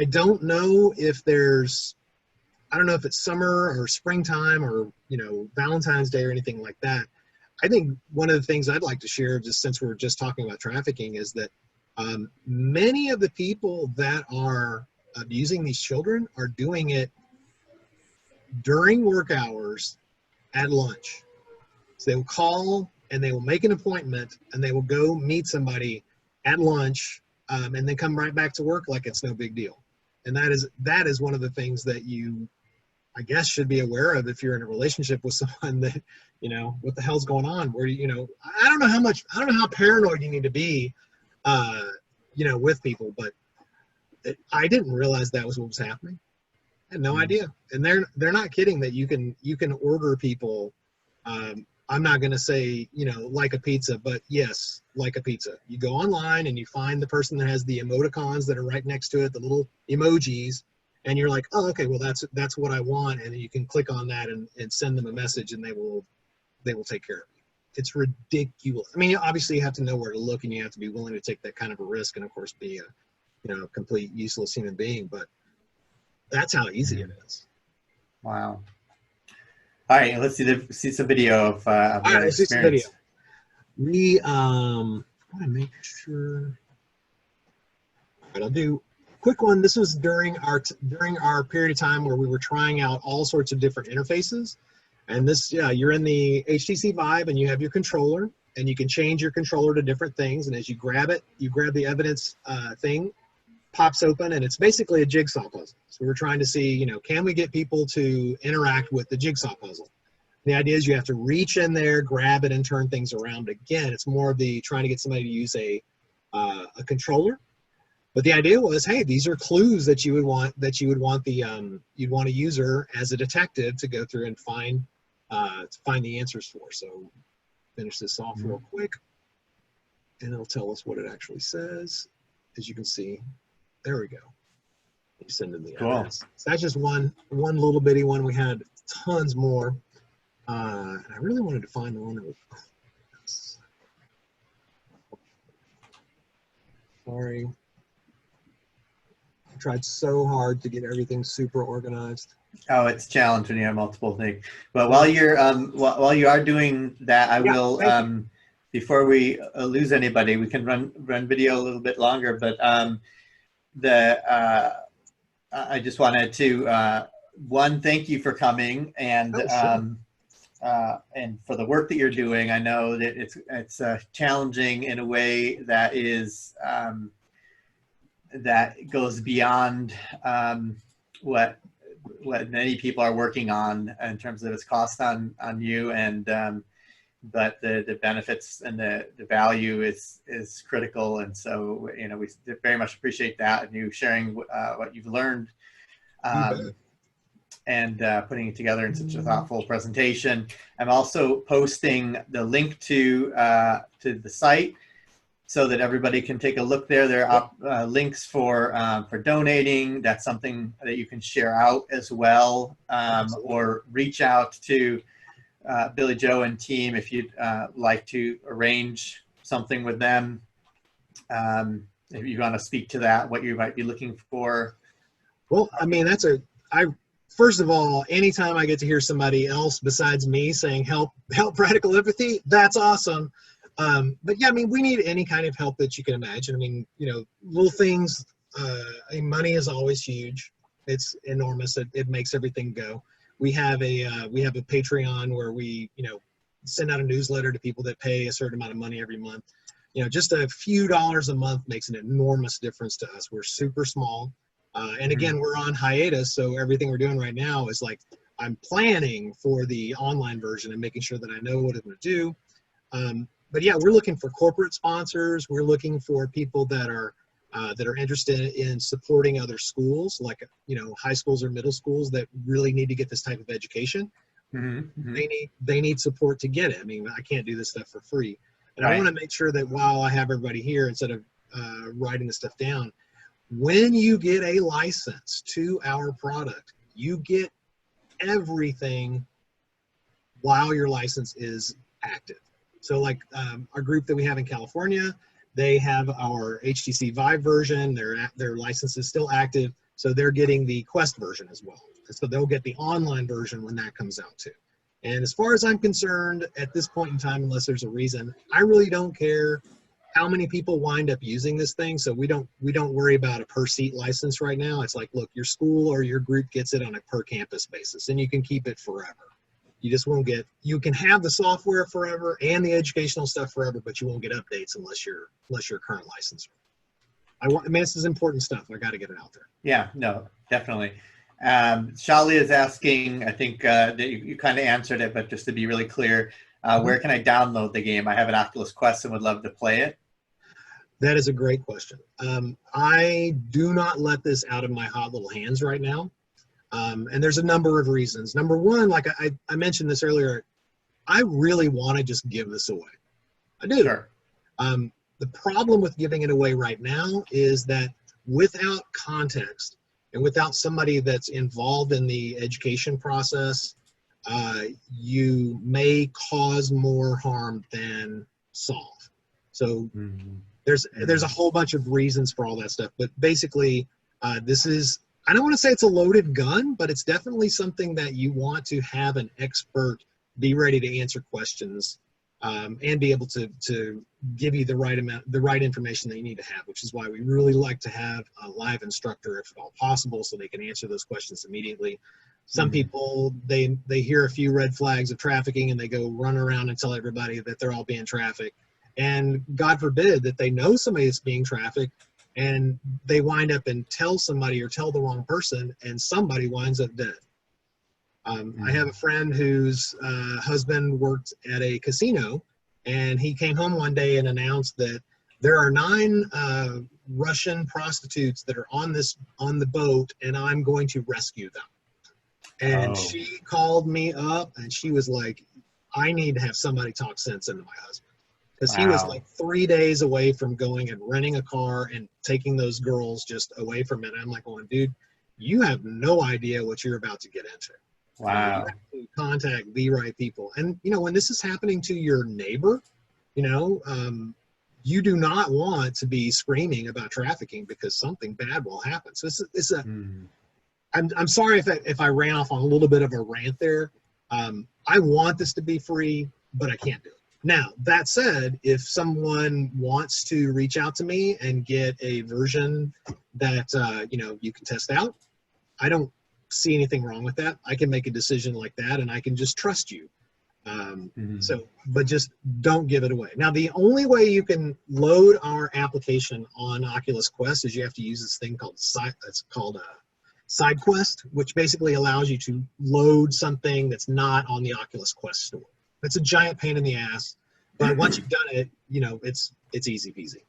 don't know if it's summer or springtime or, you know, Valentine's Day or anything like that. I think one of the things I'd like to share, just since we're just talking about trafficking, is that many of the people that are abusing these children are doing it during work hours at lunch. So they will call and they will make an appointment and they will go meet somebody at lunch, and then come right back to work like it's no big deal. And that is one of the things that you, I guess, should be aware of if you're in a relationship with someone that, you know, what the hell's going on? Where you know, I don't know how paranoid you need to be, you know, with people, but I didn't realize that was what was happening. I had no idea. And they're not kidding that you can order people. I'm not going to say, you know, like a pizza, but yes, like a pizza. You go online and you find the person that has the emoticons that are right next to it, the little emojis, and you're like, oh, okay, well, that's what I want. And you can click on that and send them a message, and they will take care of you. It's ridiculous. I mean, obviously you have to know where to look, and you have to be willing to take that kind of a risk, and of course be a, you know, complete useless human being, but that's how easy it is. Wow. All right, let's see some video of All right, your let's see some video. experience. We want to make sure. All right, I'll do a quick one. This was during our period of time where we were trying out all sorts of different interfaces. And this, yeah, you're in the HTC Vive and you have your controller, and you can change your controller to different things. And as you grab it, you grab the evidence thing, pops open, and it's basically a jigsaw puzzle. So we're trying to see, you know, can we get people to interact with the jigsaw puzzle? The idea is you have to reach in there, grab it, and turn things around. Again, it's more of the trying to get somebody to use a controller. But the idea was, hey, these are clues that you would want you'd want a user as a detective to go through and find the answers for. So finish this off real quick, and it'll tell us what it actually says. As you can see, there we go. You send in the evidence. So that's just one little bitty one. We had tons more. And I really wanted to find the one that was. Sorry. I tried so hard to get everything super organized. Oh, it's a challenge when you have multiple things. But while you are doing that, I will. Before we lose anybody, we can run video a little bit longer. But I just wanted to thank you for coming, and and for the work that you're doing. I know that it's challenging in a way that is that goes beyond what many people are working on in terms of its cost on you, and but the benefits and the value is critical. And so, you know, we very much appreciate that, and you sharing what you've learned. And putting it together in such a thoughtful presentation. I'm also posting the link to the site so that everybody can take a look there. There are links for donating. That's something that you can share out as well, or reach out to Billy Joe and team if you'd like to arrange something with them. If you want to speak to that, what you might be looking for. Well, I mean, first of all, anytime I get to hear somebody else besides me saying help radical empathy, that's awesome. But yeah, I mean, we need any kind of help that you can imagine. I mean, you know, little things, I mean, money is always huge. It's enormous. It makes everything go. We have a Patreon where we, you know, send out a newsletter to people that pay a certain amount of money every month. You know, just a few dollars a month makes an enormous difference to us. We're super small. And again, we're on hiatus, so everything we're doing right now is like, I'm planning for the online version and making sure that I know what I'm going to do. But yeah, we're looking for corporate sponsors. We're looking for people that are interested in supporting other schools, like, you know, high schools or middle schools that really need to get this type of education. They need support to get it. I mean, I can't do this stuff for free. And I want to make sure that while I have everybody here, instead of writing this stuff down, when you get a license to our product, you get everything while your license is active. So like our group that we have in California, they have our HTC Vive version. Their license is still active, so they're getting the Quest version as well. So they'll get the online version when that comes out too. And as far as I'm concerned, at this point in time, unless there's a reason, I really don't care how many people wind up using this thing. So we don't worry about a per seat license right now. It's like, look, your school or your group gets it on a per campus basis, and you can keep it forever. You just won't get, you can have the software forever and the educational stuff forever, but you won't get updates unless you're a current licensor. I mean, this is important stuff. I got to get it out there. Yeah, no, definitely. Shali is asking, I think that you kind of answered it, but just to be really clear, where can I download the game? I have an Oculus Quest and would love to play it. That is a great question. I do not let this out of my hot little hands right now. And there's a number of reasons. Number one, like I mentioned this earlier, I really want to just give this away. I do. Sure. The problem with giving it away right now is that without context and without somebody that's involved in the education process, you may cause more harm than solve. So there's a whole bunch of reasons for all that stuff. But basically, this is, I don't want to say it's a loaded gun, but it's definitely something that you want to have an expert be ready to answer questions and be able to give you the right information that you need to have, which is why we really like to have a live instructor if at all possible, so they can answer those questions immediately. Some people, they hear a few red flags of trafficking and they go run around and tell everybody that they're all being trafficked. And God forbid that they know somebody that's being trafficked and they wind up and tell somebody or tell the wrong person and somebody winds up dead. I have a friend whose husband worked at a casino, and he came home one day and announced that there are 9 Russian prostitutes that are on the boat, and I'm going to rescue them. And she called me up and she was like, I need to have somebody talk sense into my husband. Because he was like 3 days away from going and renting a car and taking those girls just away from it. And I'm like, well, dude, you have no idea what you're about to get into. Wow. You have to contact the right people. And, you know, when this is happening to your neighbor, you know, you do not want to be screaming about trafficking because something bad will happen. So I'm sorry if I ran off on a little bit of a rant there. I want this to be free, but I can't do it. Now, that said, if someone wants to reach out to me and get a version that, you know, you can test out, I don't see anything wrong with that. I can make a decision like that and I can just trust you. So, but just don't give it away. Now, the only way you can load our application on Oculus Quest is you have to use this thing called SideQuest, which basically allows you to load something that's not on the Oculus Quest store. It's a giant pain in the ass, but once you've done it, you know, it's easy peasy.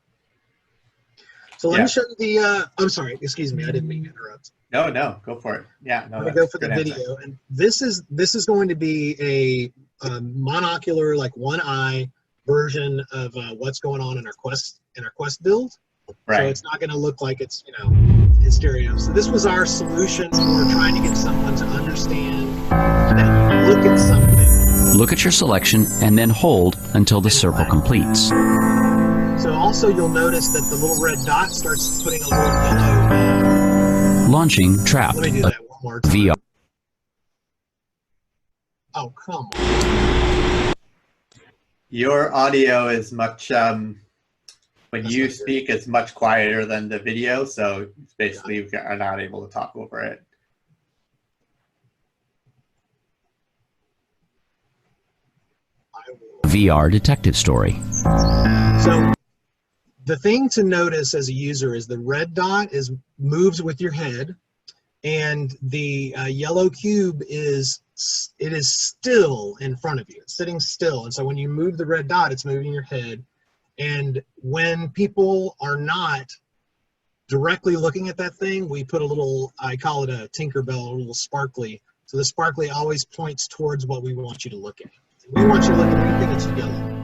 So let me show you the, I'm sorry, excuse me, I didn't mean to interrupt. No, go for it. Yeah, no, I'm gonna go for the video, and this is going to be a monocular, like one eye version of what's going on in our Quest build. Right. So it's not going to look like it's, you know, in stereo. So this was our solution for trying to get someone to understand that you look at something. Look at your selection and then hold until the circle completes. So also you'll notice that the little red dot starts putting a little yellow. Launching Trapped. Let me do that one more time. VR. Oh, come on. Your audio is much, when you speak, it's much quieter than the video, so it's basically you are not able to talk over it. VR detective story. So the thing to notice as a user is the red dot moves with your head, and the yellow cube is still in front of you. It's sitting still, and so when you move the red dot, it's moving your head. And when people are not directly looking at that thing, we put a little, I call it a Tinkerbell, a little sparkly. So the sparkly always points towards what we want you to look at. We want you to look at anything that's yellow.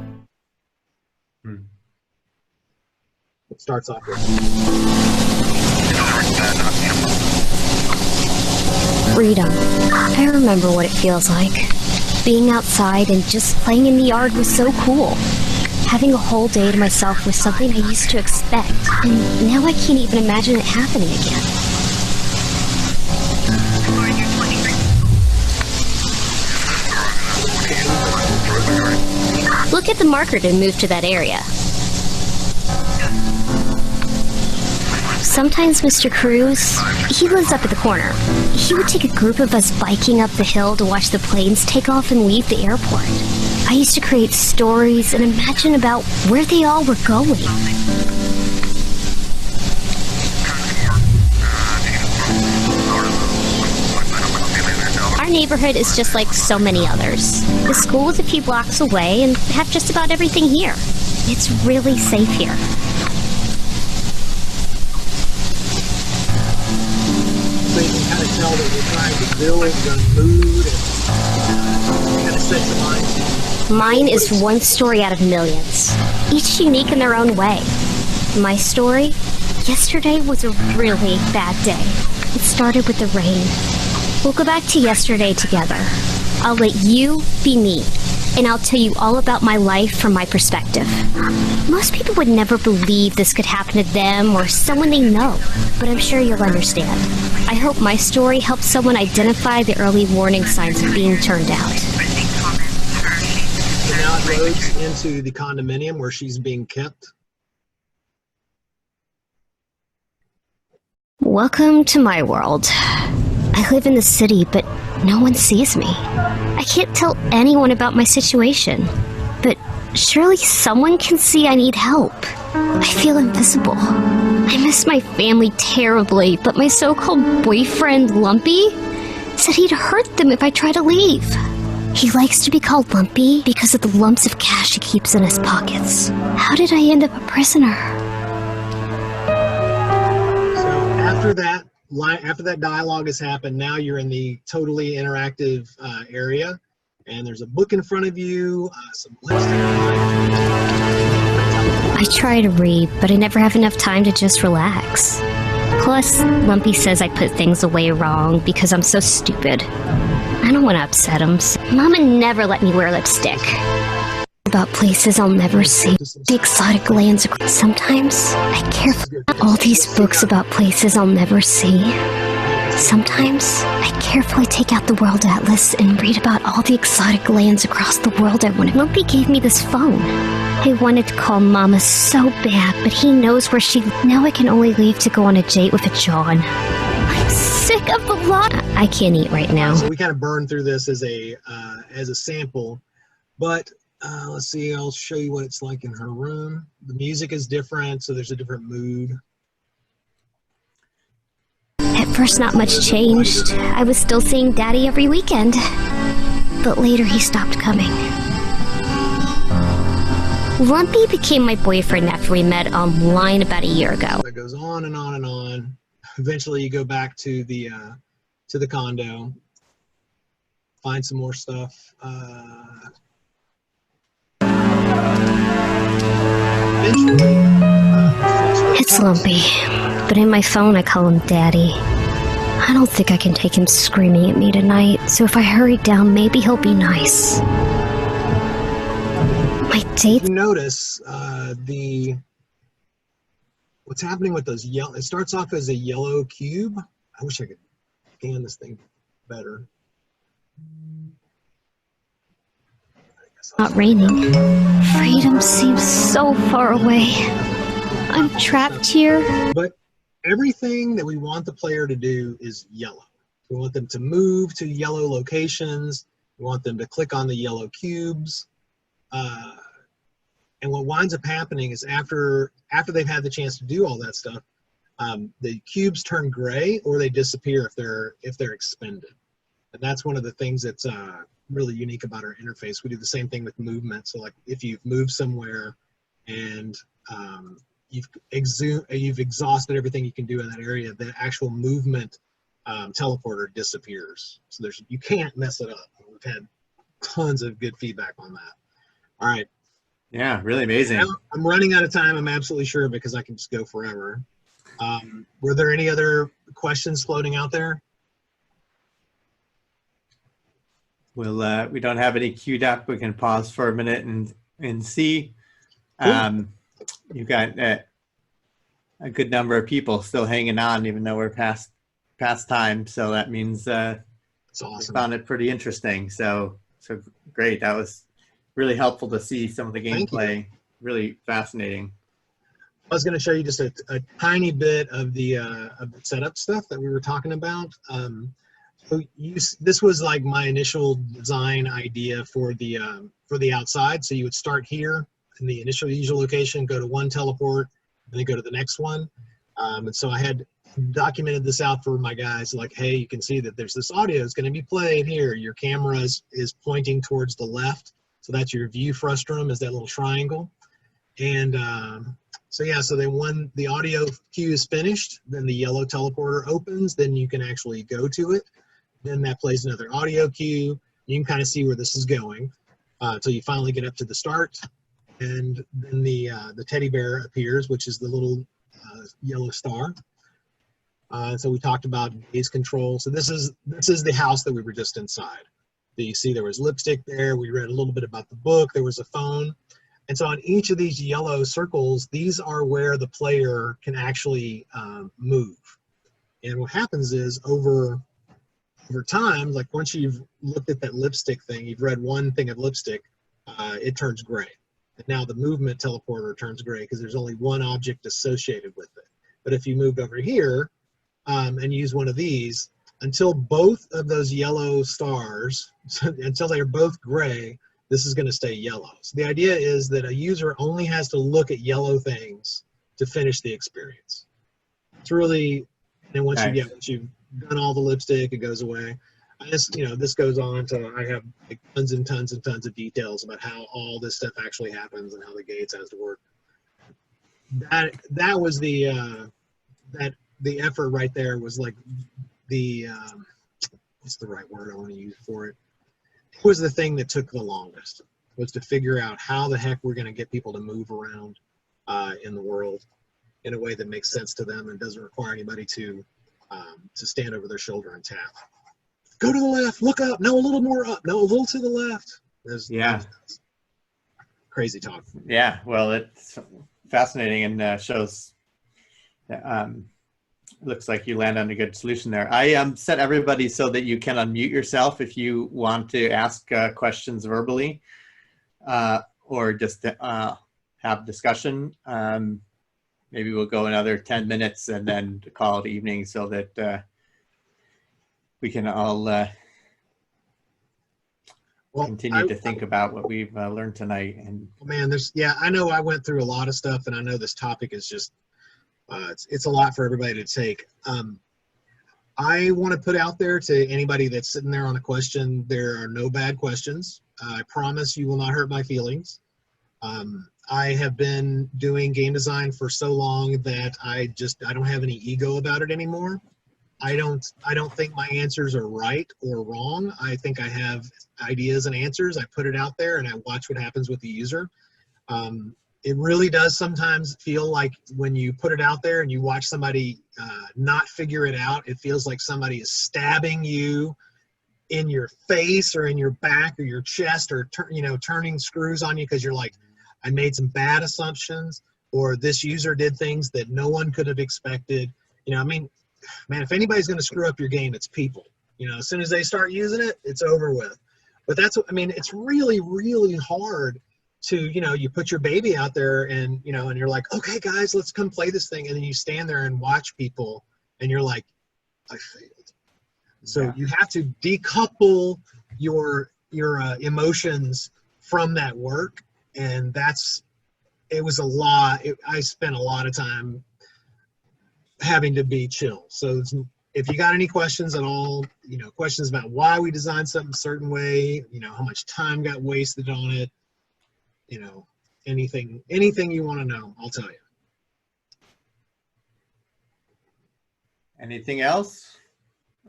It starts off with freedom. I remember what it feels like. Being outside and just playing in the yard was so cool. Having a whole day to myself was something I used to expect, and now I can't even imagine it happening again. Look at the marker to move to that area. Sometimes Mr. Cruz, he lives up at the corner. He would take a group of us biking up the hill to watch the planes take off and leave the airport. I used to create stories and imagine about where they all were going. Our neighborhood is just like so many others. The school is a few blocks away and have just about everything here. It's really safe here. So you can kind of tell that we're trying to build the mood and kind of say some lines? Mine is one story out of millions, each unique in their own way. My story? Yesterday was a really bad day. It started with the rain. We'll go back to yesterday together. I'll let you be me, and I'll tell you all about my life from my perspective. Most people would never believe this could happen to them or someone they know, but I'm sure you'll understand. I hope my story helps someone identify the early warning signs of being turned out. So now it loads into the condominium where she's being kept. Welcome to my world. I live in the city, but no one sees me. I can't tell anyone about my situation, but surely someone can see I need help. I feel invisible. I miss my family terribly, but my so-called boyfriend, Lumpy, said he'd hurt them if I try to leave. He likes to be called Lumpy because of the lumps of cash he keeps in his pockets. How did I end up a prisoner? So after that dialogue has happened, now you're in the totally interactive area, and there's a book in front of you, some lipstick. I try to read, but I never have enough time to just relax. Plus, Lumpy says I put things away wrong because I'm so stupid. I don't want to upset him. Mama never let me wear lipstick. About places I'll never see. The exotic lands. Sometimes I care for all these books about places I'll never see. Sometimes I carefully take out the World Atlas and read about all the exotic lands across the world I wanted. Lumpy gave me this phone. I wanted to call Mama so bad, but he knows where she... Now I can only leave to go on a date with a John. I'm sick of the lot. I can't eat right now. So we kind of burned through this as a sample, but let's see, I'll show you what it's like in her room. The music is different, so there's a different mood. At first, not much changed. I was still seeing Daddy every weekend. But later, he stopped coming. Lumpy became my boyfriend after we met online about a year ago. It goes on and on and on. Eventually, you go back to the condo, find some more stuff. It's Lumpy, but in my phone I call him Daddy. I don't think I can take him screaming at me tonight, so if I hurry down, maybe he'll be nice. My date... You notice what's happening with those yellow... It starts off as a yellow cube. I wish I could scan this thing better. Not raining. Freedom seems so far away. I'm trapped here. But everything that we want the player to do is yellow. We want them to move to yellow locations. We want them to click on the yellow cubes. And what winds up happening is after they've had the chance to do all that stuff, the cubes turn gray or they disappear if they're expended. And that's one of the things that's really unique about our interface. We do the same thing with movement. So like if you've moved somewhere and you've exhausted everything you can do in that area, the actual movement teleporter disappears. So you can't mess it up. We've had tons of good feedback on that. All right. Yeah, really amazing. Now, I'm running out of time, I'm absolutely sure, because I can just go forever. Were there any other questions floating out there? Well, we don't have any queued up. We can pause for a minute and see. Cool. You've got a good number of people still hanging on, even though we're past time. So that means That's awesome. I found it pretty interesting. So great. That was really helpful to see some of the gameplay. Really fascinating. I was going to show you just a tiny bit of the setup stuff that we were talking about. So this was like my initial design idea for the outside. So you would start here in the initial usual location, go to one teleport, and then go to the next one. And so I had documented this out for my guys, like, hey, you can see that there's this audio that's going to be played here. Your camera is pointing towards the left. So that's your view frustrum, is that little triangle. And so yeah, so then when the audio cue is finished, then the yellow teleporter opens, then you can actually go to it. Then that plays another audio cue. You can kind of see where this is going until you finally get up to the start, and then the teddy bear appears, which is the little yellow star. So we talked about gaze control. So this is the house that we were just inside. You see there was lipstick there. We read a little bit about the book. There was a phone. And so on each of these yellow circles, these are where the player can actually move. And what happens is over time, like once you've looked at that lipstick thing, you've read one thing of lipstick, it turns gray. And now the movement teleporter turns gray because there's only one object associated with it. But if you moved over here and use one of these, until both of those yellow stars, until they're both gray, this is going to stay yellow. So the idea is that a user only has to look at yellow things to finish the experience. It's really, and once nice. once you've done all the lipstick, it goes away. This goes on to, I have like tons and tons and tons of details about how all this stuff actually happens and how the gates has to work. That was the effort right there, was like the what's the right word I want to use for it? It was the thing that took the longest, was to figure out how the heck we're going to get people to move around in the world in a way that makes sense to them and doesn't require anybody to stand over their shoulder and tap. Go to the left, look up, no, a little more up, no, a little to the left. There's crazy talk. Yeah, well, it's fascinating and shows looks like you land on a good solution there. I set everybody so that you can unmute yourself if you want to ask questions verbally or just have discussion. Maybe we'll go another 10 minutes and then call it evening so that we can all continue to think about what we've learned tonight. And man, I know I went through a lot of stuff, and I know this topic is just it's a lot for everybody to take. I want to put out there to anybody that's sitting there on a question, there are no bad questions. I promise you will not hurt my feelings. I have been doing game design for so long that I don't have any ego about it anymore. I don't think my answers are right or wrong. I think I have ideas and answers. I put it out there and I watch what happens with the user. It really does sometimes feel like when you put it out there and you watch somebody not figure it out, it feels like somebody is stabbing you in your face or in your back or your chest, or turning screws on you because you're like, I made some bad assumptions, or this user did things that no one could have expected. I mean, man, if anybody's going to screw up your game, it's people. As soon as they start using it, it's over with. But it's really, really hard to, you put your baby out there and, and you're like, okay, guys, let's come play this thing. And then you stand there and watch people and you're like, I failed. So you have to decouple your emotions from that work. And it was a lot. I spent a lot of time having to be chill. So if you got any questions at all, questions about why we designed something a certain way, how much time got wasted on it, anything you want to know, I'll tell you. anything else?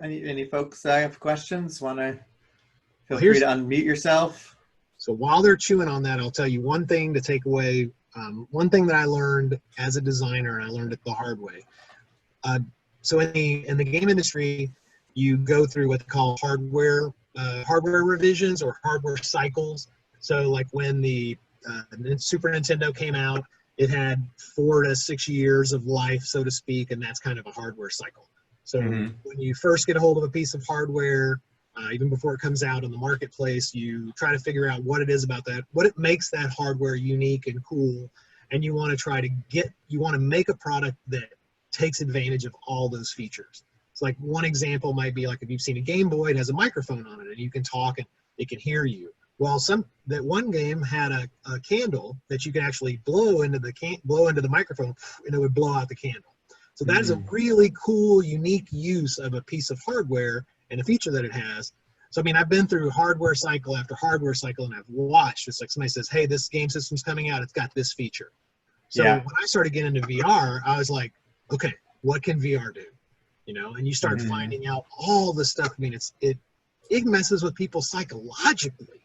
Any folks have questions? Want to feel free to unmute yourself. So while they're chewing on that, I'll tell you one thing to take away. One thing that I learned as a designer, and I learned it the hard way. So in the game industry, you go through what they call hardware revisions or hardware cycles. So like when the Super Nintendo came out, it had 4 to 6 years of life, so to speak, and that's kind of a hardware cycle. So when you first get a hold of a piece of hardware, even before it comes out in the marketplace, you try to figure out what it is about that, what it makes that hardware unique and cool, and you want to make a product that takes advantage of all those features. So like one example might be like if you've seen a Game Boy, it has a microphone on it and you can talk and it can hear you. Well, that one game had a candle that you could actually blow into the microphone and it would blow out the candle. So that is a really cool, unique use of a piece of hardware and a feature that it has. So, I mean, I've been through hardware cycle after hardware cycle, and I've watched. It's like somebody says, hey, this game system's coming out. It's got this feature. So when I started getting into VR, I was like, okay, what can VR do? And you start finding out all the stuff. I mean, it messes with people psychologically.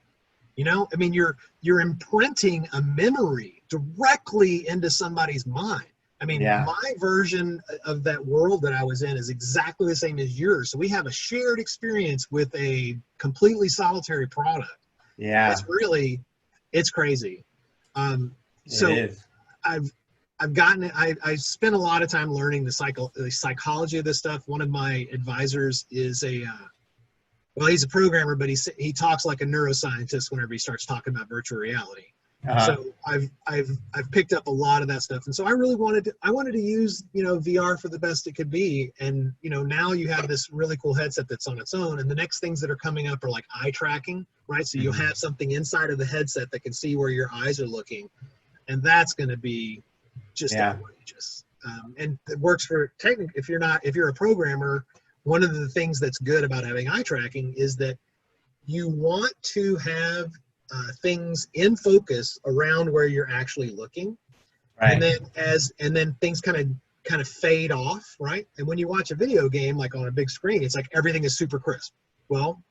You know, I mean, you're imprinting a memory directly into somebody's mind. I mean, my version of that world that I was in is exactly the same as yours. So we have a shared experience with a completely solitary product. Yeah. It's crazy. So it is. I spent a lot of time learning the psychology of this stuff. One of my advisors is he's a programmer, but he talks like a neuroscientist whenever he starts talking about virtual reality. So I've picked up a lot of that stuff, and so I really wanted to use VR for the best it could be. And now you have this really cool headset that's on its own, and the next things that are coming up are like eye tracking, right? So you'll have something inside of the headset that can see where your eyes are looking, and that's going to be just outrageous. And it works for if you're a programmer. One of the things that's good about having eye tracking is that you want to have things in focus around where you're actually looking, right? And then things kind of fade off, right? And when you watch a video game like on a big screen, it's like everything is super crisp. Well,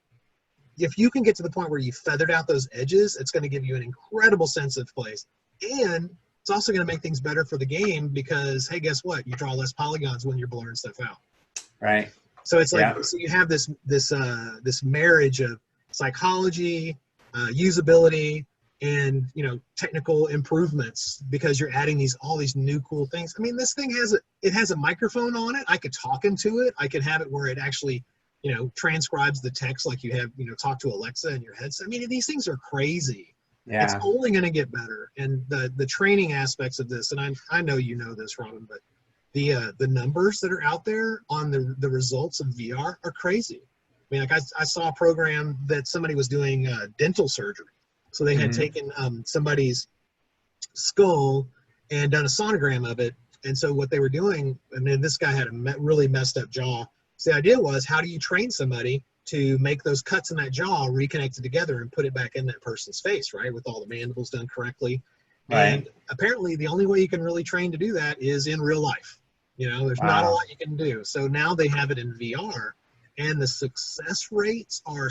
if you can get to the point where you feathered out those edges, it's going to give you an incredible sense of place, and it's also going to make things better for the game because, hey, guess what? You draw less polygons when you're blurring stuff out. Right. So it's like so you have this marriage of psychology, usability, and technical improvements because you're adding all these new cool things. I mean, this thing has a microphone on it. I could talk into it. I could have it where it actually transcribes the text like you have talk to Alexa in your headset. I mean, these things are crazy. Yeah. It's only going to get better. And the training aspects of this, and I know you know this, Robin, but the numbers that are out there on the results of VR are crazy. I mean, like I saw a program that somebody was doing dental surgery. So they had taken somebody's skull and done a sonogram of it. And so what they were doing, and then this guy had a really messed up jaw. So the idea was, how do you train somebody to make those cuts in that jaw reconnected together and put it back in that person's face, right? With all the mandibles done correctly. Right. And apparently the only way you can really train to do that is in real life. There's not a lot you can do. So now they have it in VR, and the success rates are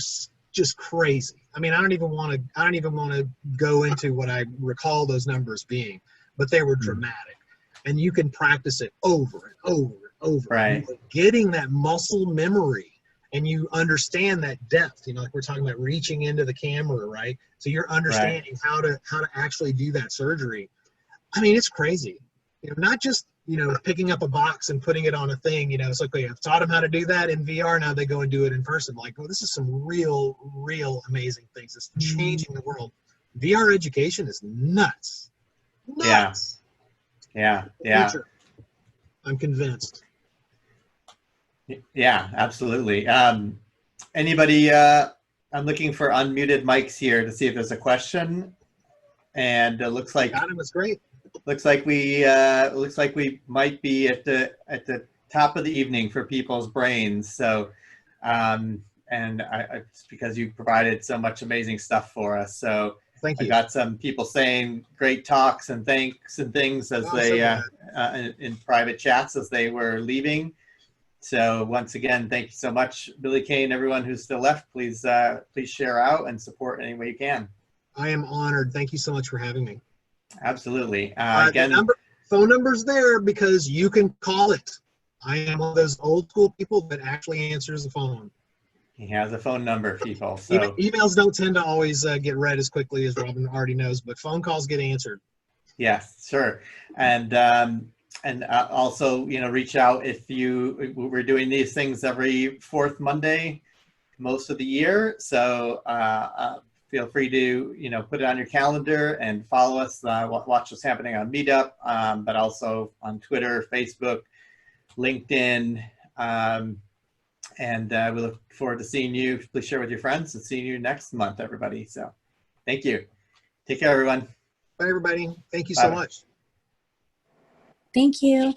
just crazy. I mean, I don't even want to go into what I recall those numbers being, but they were dramatic. And you can practice it over and over and over. Right. And getting that muscle memory, and you understand that depth. Like we're talking about reaching into the camera, right? So you're understanding how to actually do that surgery. I mean, it's crazy. Not just picking up a box and putting it on a thing. It's like I've taught them how to do that in VR. Now they go and do it in person. Like, this is some real amazing things. It's changing the world. VR education is nuts. Yeah. I'm convinced. Yeah, absolutely. Anybody? I'm looking for unmuted mics here to see if there's a question. And it looks like Adam was great. Looks like we might be at the top of the evening for people's brains. So, and it's because you provided so much amazing stuff for us. So thank you. I got some people saying great talks and thanks and things as in private chats as they were leaving. So once again, thank you so much, Billy Cain. Everyone who's still left, please share out and support any way you can. I am honored. Thank you so much for having me. Absolutely. Again, phone number's there because you can call it. I am one of those old school people that actually answers the phone. He has a phone number, people. So emails don't tend to always get read as quickly as Robin already knows, but phone calls get answered. Yes, sure. And also, reach out if we're doing these things every fourth Monday, most of the year. So feel free to, put it on your calendar and follow us, watch what's happening on Meetup, but also on Twitter, Facebook, LinkedIn. And we look forward to seeing you. Please share with your friends and seeing you next month, everybody. So thank you. Take care, everyone. Bye, everybody. Thank you so much. Thank you.